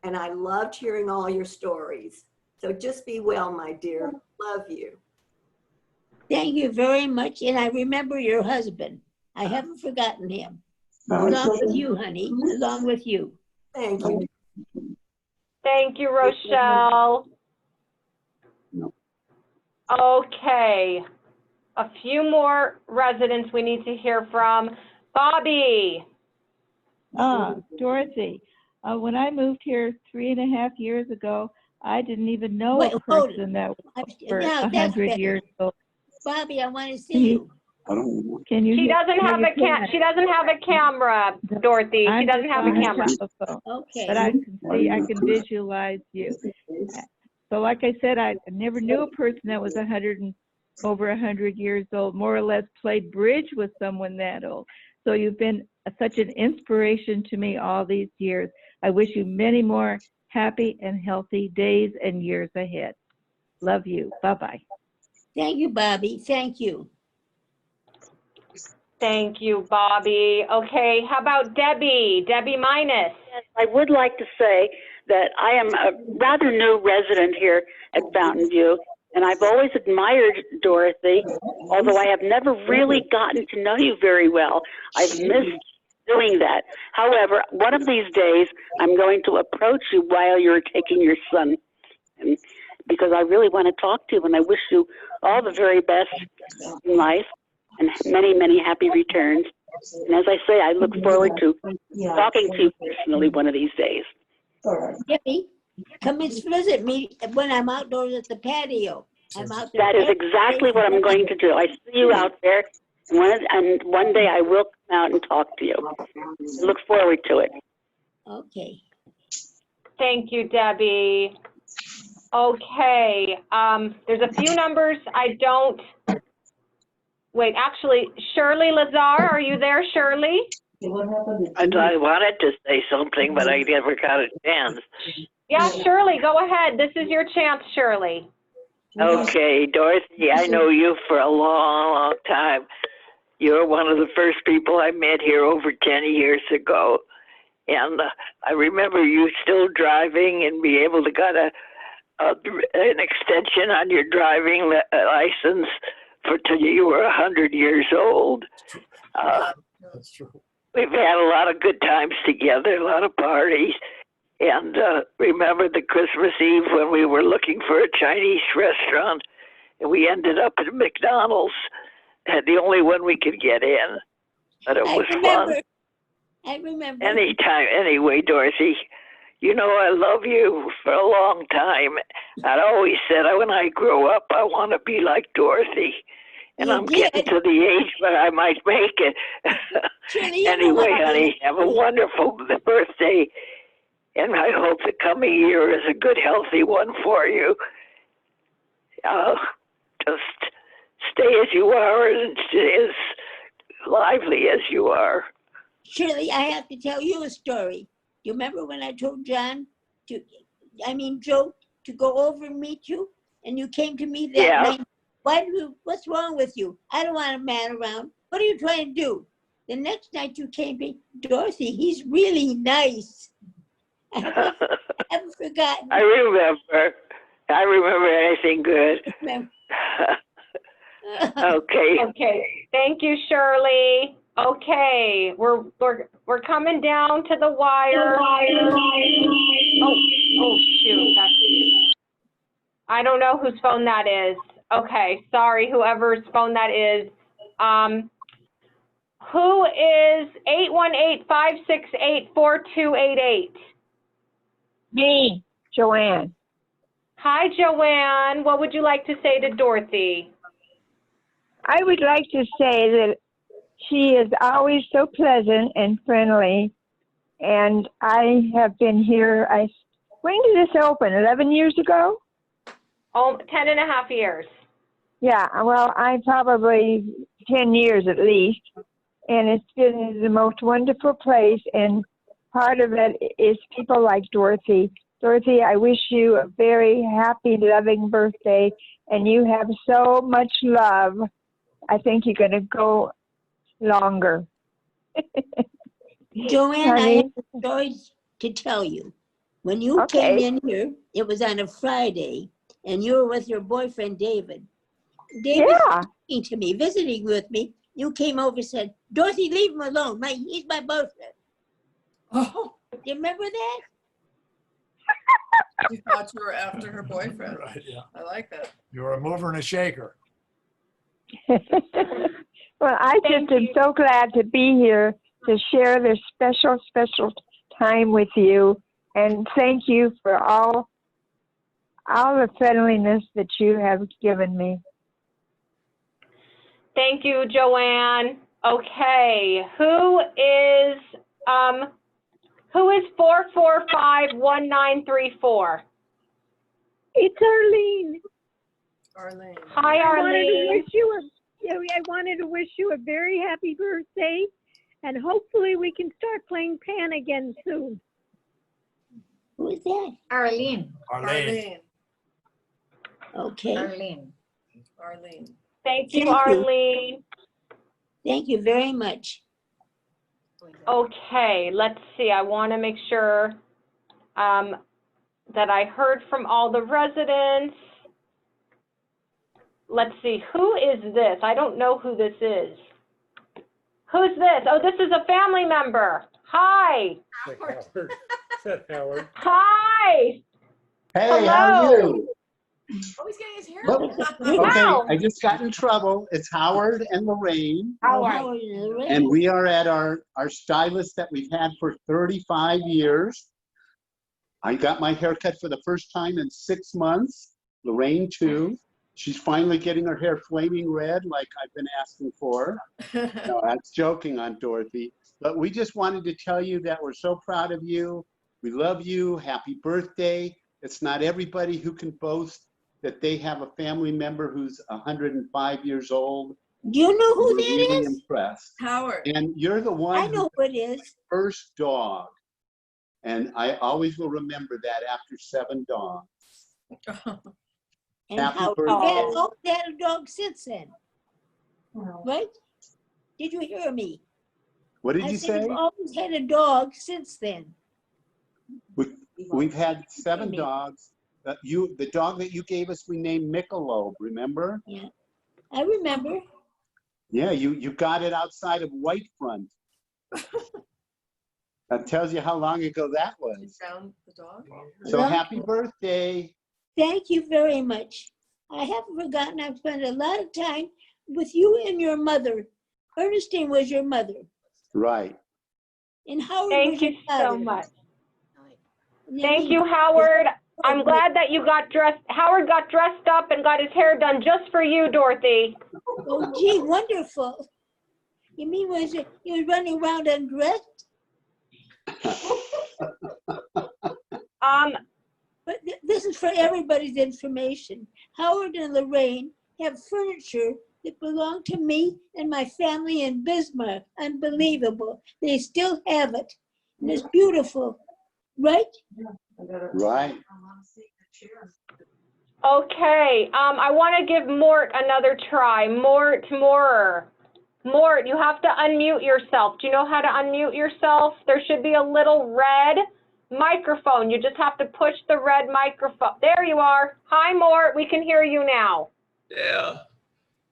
And I loved hearing all your stories. So just be well, my dear. Love you. Thank you very much. And I remember your husband. I haven't forgotten him. Along with you, honey. Along with you. Thank you. Thank you, Rochelle. Okay. A few more residents we need to hear from. Bobby. Dorothy, when I moved here 3.5 years ago, I didn't even know a person that was over 100 years old. Bobby, I want to see you. Can you? She doesn't have a camera, Dorothy. She doesn't have a camera. Okay. But I can see, I can visualize you. So like I said, I never knew a person that was over 100 years old, more or less played bridge with someone that old. So you've been such an inspiration to me all these years. I wish you many more happy and healthy days and years ahead. Love you. Bye-bye. Thank you, Bobby. Thank you. Thank you, Bobby. Okay, how about Debbie? Debbie Minus. Yes, I would like to say that I am a rather new resident here at Fountain View, and I've always admired Dorothy, although I have never really gotten to know you very well. I've missed doing that. However, one of these days, I'm going to approach you while you're taking your son, and because I really want to talk to you, and I wish you all the very best in life and many, many happy returns. And as I say, I look forward to talking to you personally one of these days. Debbie, come and visit me when I'm outdoors at the patio. I'm out there. That is exactly what I'm going to do. I see you out there, and one day I will come out and talk to you. I look forward to it. Okay. Thank you, Debbie. Okay, there's a few numbers I don't, wait, actually, Shirley Lazar, are you there, Shirley? I wanted to say something, but I never got a chance. Yeah, Shirley, go ahead. This is your chance, Shirley. Okay, Dorothy, I know you for a long, long time. You're one of the first people I met here over 10 years ago. And I remember you still driving and be able to get an extension on your driving license till you were 100 years old. That's true. We've had a lot of good times together, a lot of parties. And remember the Christmas Eve when we were looking for a Chinese restaurant and we ended up at McDonald's, the only one we could get in. But it was fun. I remember. Anytime, anyway, Dorothy, you know I love you for a long time. I always said when I grow up I want to be like Dorothy. And You I'm getting did. to the age where I might make it. Shirley, you know Anyway, what? honey, have a wonderful birthday. And I hope the coming year is a good, healthy one for you. Just stay as you are and as lively as you are. Shirley, I have to tell you a story. You remember when I told Joe, to go over and meet you? And you came to me that night. What's wrong with you? I don't want a man around. What are you trying to do? The next night you came to me, Dorothy, he's really nice. I haven't forgotten. I remember. I remember anything good. Okay. Okay. Thank you, Shirley. Okay, we're coming down to the wire. Oh shoot, I don't know whose phone that is. Okay, sorry, whoever's phone that is. Who is 818-568-4288? Me, Joanne. Hi, Joanne. What would you like to say to Dorothy? I would like to say that she is always so pleasant and friendly. And I have been here, when did this open? 11 years ago? Oh, 10 and a half years. Yeah, well, I probably 10 years at least. And it's been the most wonderful place. And part of it is people like Dorothy. Dorothy, I wish you a very happy, loving birthday. And you have so much love. I think you're going to go longer. Joanne, I have a story to tell you. When you came in here, it was on a Friday, and you were with your boyfriend, David. David was talking to me, visiting with me. You came over and said, Dorothy, leave him alone. He's my boyfriend. Oh. Do you remember that? She thought you were after her boyfriend. Right, yeah. I like that. You're a mover and a shaker. Well, I just am so glad to be here to share this special time with you. And thank you for all the friendliness that you have given me. Thank you, Joanne. Okay, who is 445-1934? It's Arlene. Arlene. Hi, Arlene. I wanted to wish you a very happy birthday, and hopefully we can start playing Pan again soon. Who is that? Arlene. Arlene. Okay. Arlene. Arlene. Thank you, Arlene. Thank you very much. Okay, let's see. I want to make sure that I heard from all the residents. Let's see, who is this? I don't know who this is. Who's this? Oh, this is a family member. Hi. Howard. Said Howard. Hi. Hey, hello. how are you? Oh, he's getting his hair Oh, done. okay, I just got in trouble. It's Howard and Lorraine. Howard. And we are at our stylist that we've had for 35 years. I got my hair cut for the first time in 6 months. Lorraine too. She's finally getting her hair flaming red like I've been asking for. No, that's joking on Dorothy. But we just wanted to tell you that we're so proud of you. We love you. Happy birthday. It's not everybody who can boast that they have a family member who's 105 years old. Do you know who We're that really is? impressed. Howard. And you're the one I know who it is. first dog. And I always will remember that after 7 dogs. And Happy how birthday. that dog since then. Right? Did you hear me? What did I you said say? you've always had a dog since then. We've had 7 dogs. The dog that you gave us, we named Michelob, remember? Yeah, I remember. Yeah, you got it outside of Whitefront. That tells you how long ago that was. Found the dog. So happy birthday. Thank you very much. I haven't forgotten. I've spent a lot of time with you and your mother. Ernestine was your mother. Right. And Howard Thank was you your father. so much. Thank you, Howard. I'm glad that you got dressed. Howard got dressed up and got his hair done just for you, Dorothy. Oh, gee, wonderful. You mean was it you were running around undressed? But this is for everybody's information. Howard and Lorraine have furniture that belonged to me and my family in Bismarck. Unbelievable. They still have it. And it's beautiful, right? Right. Okay, I want to give Mort another try. Mort, you have to unmute yourself. Do you know how to unmute yourself? There should be a little red microphone. You just have to push the red microphone. There you are. Hi, Mort. We can hear you now. Yeah.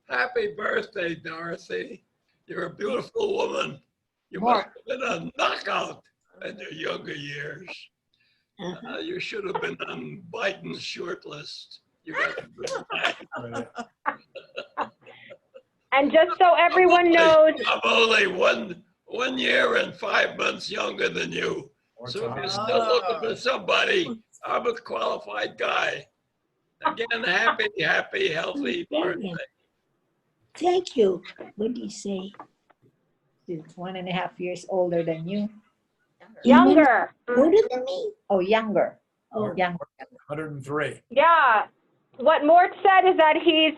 Happy birthday, Dorothy. You're a beautiful woman. You must have been a knockout in your younger years. You should have been on Biden's short list. You got a good life. And just so everyone knows, I'm only one year and 5 months younger than you. So if you're still looking for somebody, I'm a qualified guy. Again, happy, healthy birthday. Thank you. What do you say? She's 1.5 years older than you. Younger. Older than me? Oh, younger. Oh, younger. 103. yeah, what Mort said is that he's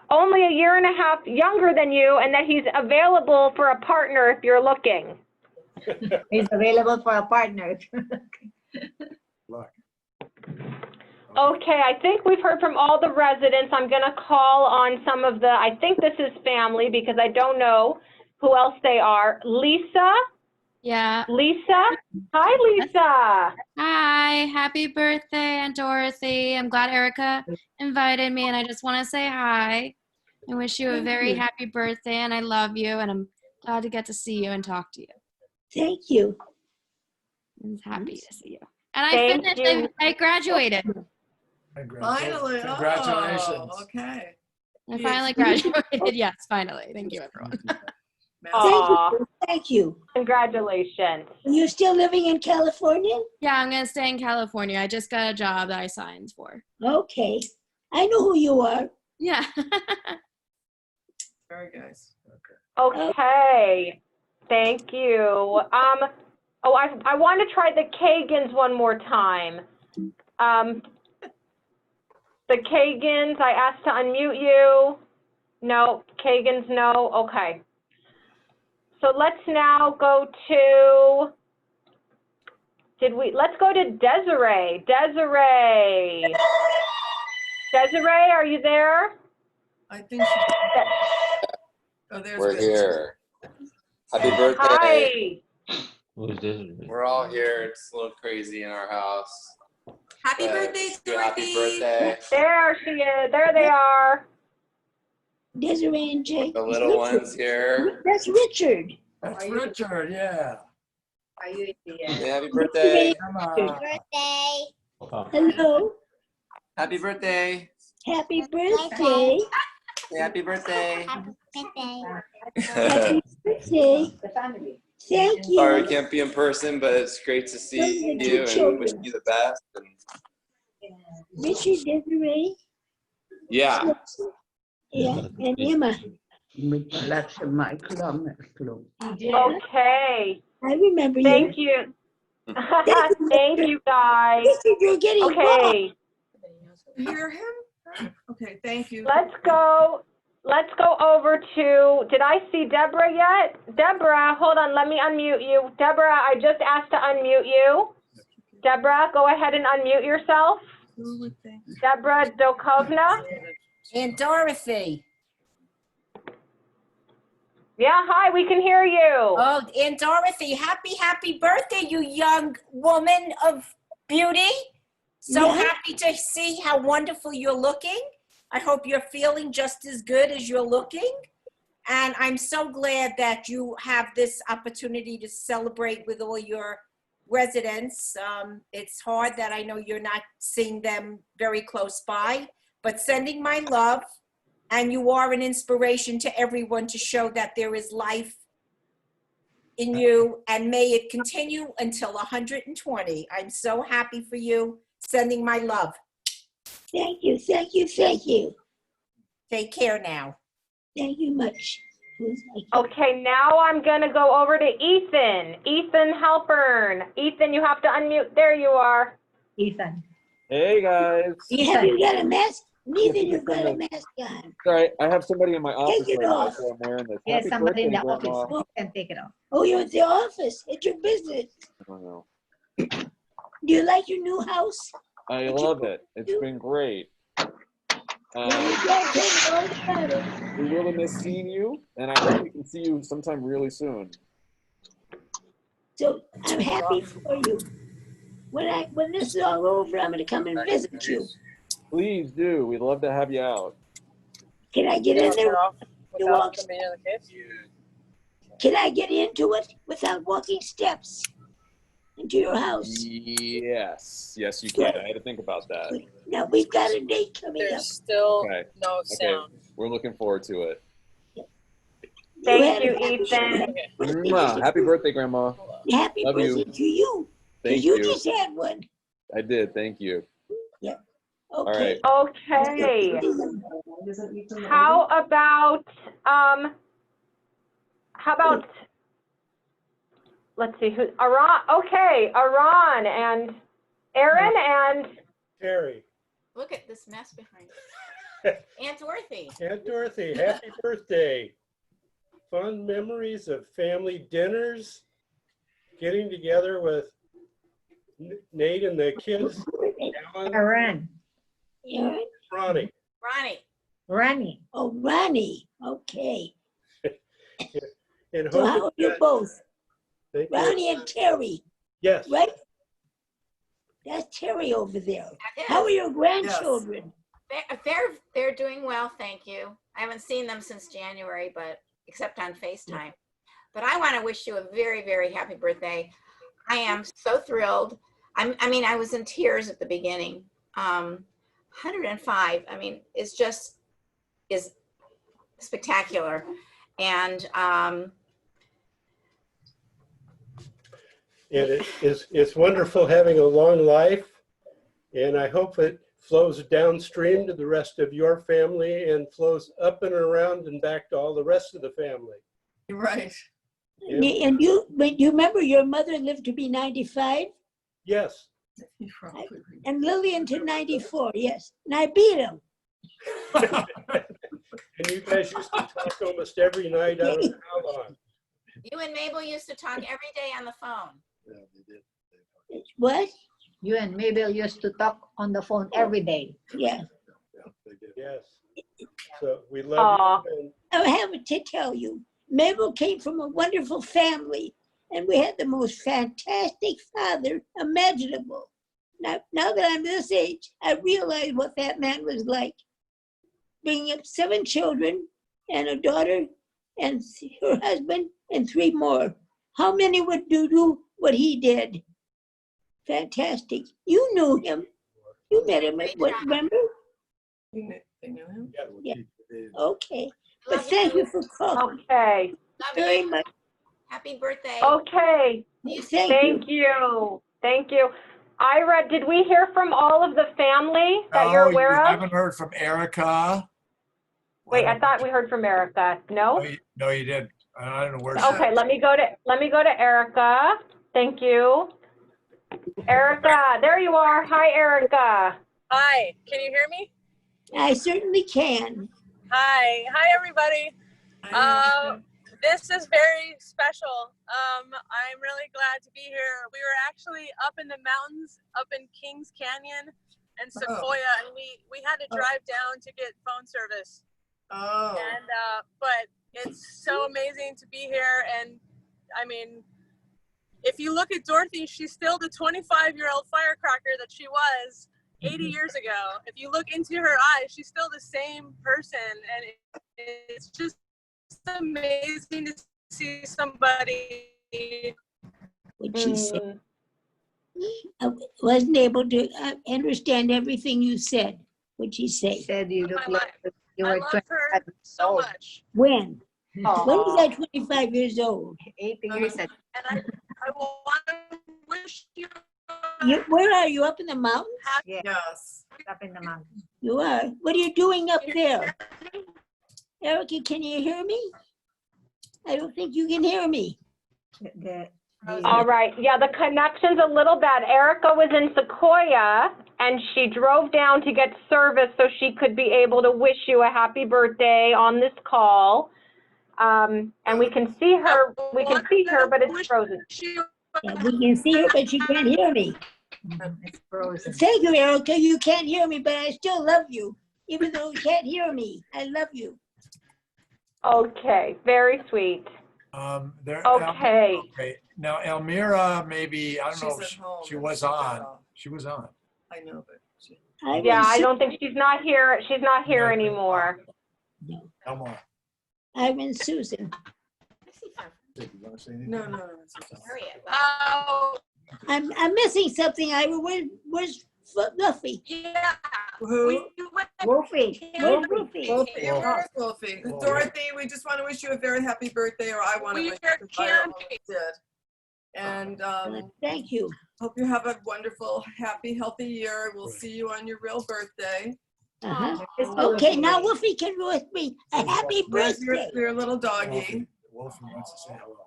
only 1.5 years younger than you and that he's available for a partner if you're looking. He's available for a partner. Okay, I think we've heard from all the residents. I'm going to call on some of the, I think this is family because I don't know who else they are. Lisa? Yeah. Lisa? Hi, Lisa. Hi, happy birthday, Aunt Dorothy. I'm glad Erica invited me, and I just want to say hi. I wish you a very happy birthday, and I love you, and I'm glad to get to see you and talk to you. Thank you. I'm happy to see you. And I Thank finished, you. I graduated. Finally. Congratulations. Oh, okay. I finally graduated. Yes, finally. Thank you, everyone. Aw. Thank you. Congratulations. You're still living in California? Yeah, I'm going to stay in California. I just got a job that I signed for. Okay. I know who you are. Yeah. Very nice. Okay. Thank you. I want to try the Kagans one more time. The Kagans, I asked to unmute you. No, Kagans, no. Okay. So let's now go to, let's go to Desiree. Desiree, are you there? I think she. Oh, there's We're Desiree. here. Happy birthday. Hi. We're all here. It's a little crazy in our house. Happy But birthday, happy Dorothy. birthday. There she is. There they are. Desiree and Jake. The little ones here. That's Richard. That's Richard, yeah. Are you Yeah, happy birthday. Come on. Hello. Happy birthday. Happy birthday. Say happy birthday. Happy birthday. The family. Thank you. Sorry we can't be in person, but it's great to see you and wish you the best. And Richard, Desiree. yeah. Yeah, and Emma. Okay. I remember Thank you. Thank you, guys. Richard, you're getting Okay. You hear him? Okay, thank you. Let's go over to, did I see Deborah yet? Deborah, hold on, let me unmute you. Deborah, I just asked to unmute you. Deborah, go ahead and unmute yourself. Deborah Dokovna. Aunt Dorothy. Yeah, hi, we can hear you. Oh, Aunt Dorothy, happy birthday, you young woman of beauty. So happy to see how wonderful you're looking. I hope you're feeling just as good as you're looking. And I'm so glad that you have this opportunity to celebrate with all your residents. It's hard that I know you're not seeing them very close by, but sending my love. And you are an inspiration to everyone to show that there is life in you, and may it continue until 120. I'm so happy for you. Sending my love. Thank you, thank you, thank you. Take care now. Thank you much. Okay, now I'm gonna go over to Ethan. Ethan Halpern. Ethan, you have to unmute. There you are. Ethan. Hey guys. Have you got a mask? Neither you've got a mask on. Sorry, I have somebody in my office Take it right now, off. so I'm wearing this. Yes, Happy somebody in birthday, the office. Grandma. You can take it off. Oh, you're at the office. It's your business. I don't know. Do you like your new house? I love it. It's been great. We really miss seeing you, and I hope we can see you sometime really soon. So I'm happy for you. When this is all over, I'm going to come and visit you. Please do. We'd love to have you out. Can I get in there? Can I get into it without walking steps into your house? Yes. Yes, you can. I had to think about that. Now we've got a date coming up. There's still Okay. no Okay. sound. We're looking forward to it. Thank you, Ethan. Mwah. Happy birthday, Grandma. Happy Love birthday you. to you. Thank you you. just had one. I did. Thank you. Yeah. All Okay. right. Okay. How about, let's see, who, Aran, okay, Aran and Aaron and Terry. Look at this mess behind us. Aunt Dorothy. Aunt Dorothy, happy birthday. Fond memories of family dinners, getting together with Nate and the kids. Alan, Aaron. Ronnie. Ronnie. Oh, Ronnie. Okay. And So hope how are you both? Thank you. Ronnie and Terry. Yes. Right? That's Terry over there. How are your grandchildren? They're doing well, thank you. I haven't seen them since January, but except on FaceTime. But I want to wish you a very, very happy birthday. I am so thrilled. I mean, I was in tears at the beginning. 105. I mean, is spectacular, and it's wonderful having a long life, and I hope it flows downstream to the rest of your family and flows up and around and back to all the rest of the family. You're right. And you remember your mother lived to be 95? Yes. And Lillian to 94, yes. And I beat him. And you guys used to talk almost every night. I don't know how long. you and Mabel used to talk every day on the phone. What? You and Mabel used to talk on the phone every day. Yeah. Yes. So we love you. I have to tell you, Mabel came from a wonderful family, and we had the most fantastic father imaginable. Now that I'm this age, I realize what that man was like. Bringing up 7 children and a daughter and her husband and 3 more. How many would do what he did? Fantastic. You knew him. You met him at what, remember? They knew him? Yeah. Okay. But thank you for calling. Okay. Very much. Happy birthday. Okay. Thank you. Thank you. Ira, did we hear from all of the family that you're aware you of? haven't heard from Erica. Wait, I thought we heard from Erica. No? No, you didn't. I don't know where. Okay, let me go to Erica. Thank you. Erica, there you are. Hi, Erica. Hi, can you hear me? I certainly can. Hi everybody. This is very special. I'm really glad to be here. We were actually up in the mountains, up in Kings Canyon and Sequoia, and we had to drive down to get phone service. And but it's so amazing to be here. And I mean, if you look at Dorothy, she's still the 25-year-old firecracker that she was 80 years ago. If you look into her eyes, she's still the same person, and it's just amazing to see somebody. What she said. I wasn't able to understand everything you said. What'd she say? Said you look like you I were love 25 her so much. When? When was I 25 years old? 80 years ago. And I want to wish you. Where are you? Up in the mountains? Yes. Up in the mountains. You are. What are you doing up there? Erica, can you hear me? I don't think you can hear me. All right. Yeah, the connection's a little bad. Erica was in Sequoia and she drove down to get service so she could be able to wish you a happy birthday on this call. And we can see her. We can see her, but it's frozen. Yeah, we can see her, but she can't hear me. It's frozen. Thank you, Erica. You can't hear me, but I still love you. Even though you can't hear me, I love you. Okay, very sweet. Okay. Okay. Now, Elmira, maybe, I don't know, She's at home she and was she got on. off. She was on. I know, but she. Yeah, I don't think she's not here. She's not here anymore. Come on. Ivan Susan. No. Oh, I'm missing something, Ivan. Where's Fluffy? yeah. Who? Wolfie. Where's Wolfie? Wolfie. Where's Wolfie? Dorothy, we just want to wish you a very happy birthday, or I want to wish you because I already did. And thank you. Hope you have a wonderful, happy, healthy year. We'll see you on your real birthday. Okay, now Wolfie can wish me a happy There's birthday. your little doggy. Wolfie wants to say hello.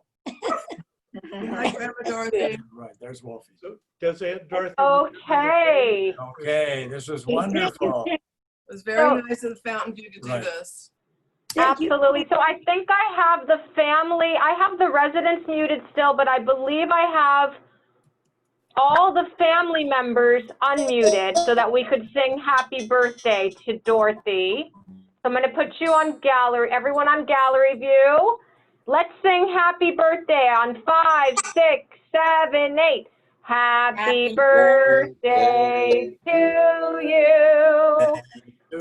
Hi, Grandma Dorothy. Right, there's Wolfie. Does Aunt Dorothy? Okay. Okay, this was wonderful. It was very nice of Fountain View to do Right. this. Absolutely. So I think I have the family, I have the residents muted still, but I believe I have all the family members unmuted so that we could sing happy birthday to Dorothy. So I'm going to put you on gallery, everyone on gallery view. Let's sing happy birthday on 5, 6, 7, 8. Happy birthday to you.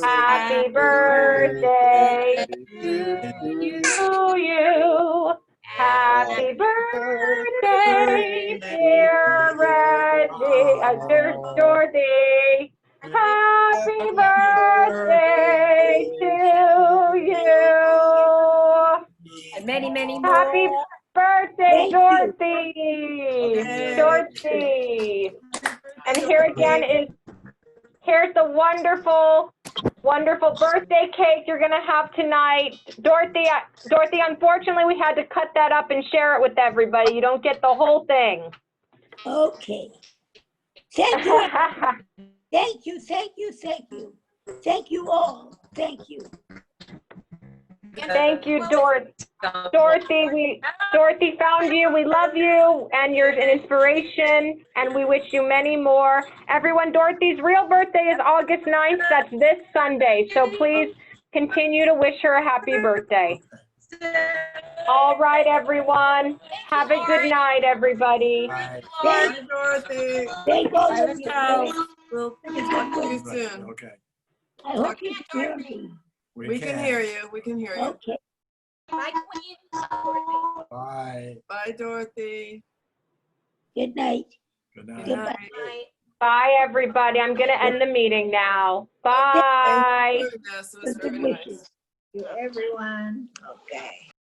Happy birthday to you. Happy birthday, dear dear Dorothy. Happy birthday to you. And many, many more. Happy birthday, Dorothy. Dorothy. And here again here's the wonderful birthday cake you're going to have tonight. Dorothy, unfortunately, we had to cut that up and share it with everybody. You don't get the whole thing. Okay. Thank you. Thank you. Thank you all. Thank you. Thank you, Dorothy. Dorothy found you. We love you, and you're an inspiration, and we wish you many more. Everyone, Dorothy's real birthday is August 9th. That's this Sunday, so please continue to wish her a happy birthday. All right, everyone. Have a good night, everybody. Bye, Dorothy. Thank all of you. We'll talk to you soon. Okay. I hope you can hear me. We can hear you. We can hear you. Okay. Bye, Queen. Bye. Bye, Dorothy. Good night. Good night. Goodbye. Bye, everybody. I'm going to end the meeting now. Bye. Yes, it was very nice. To everyone. Okay.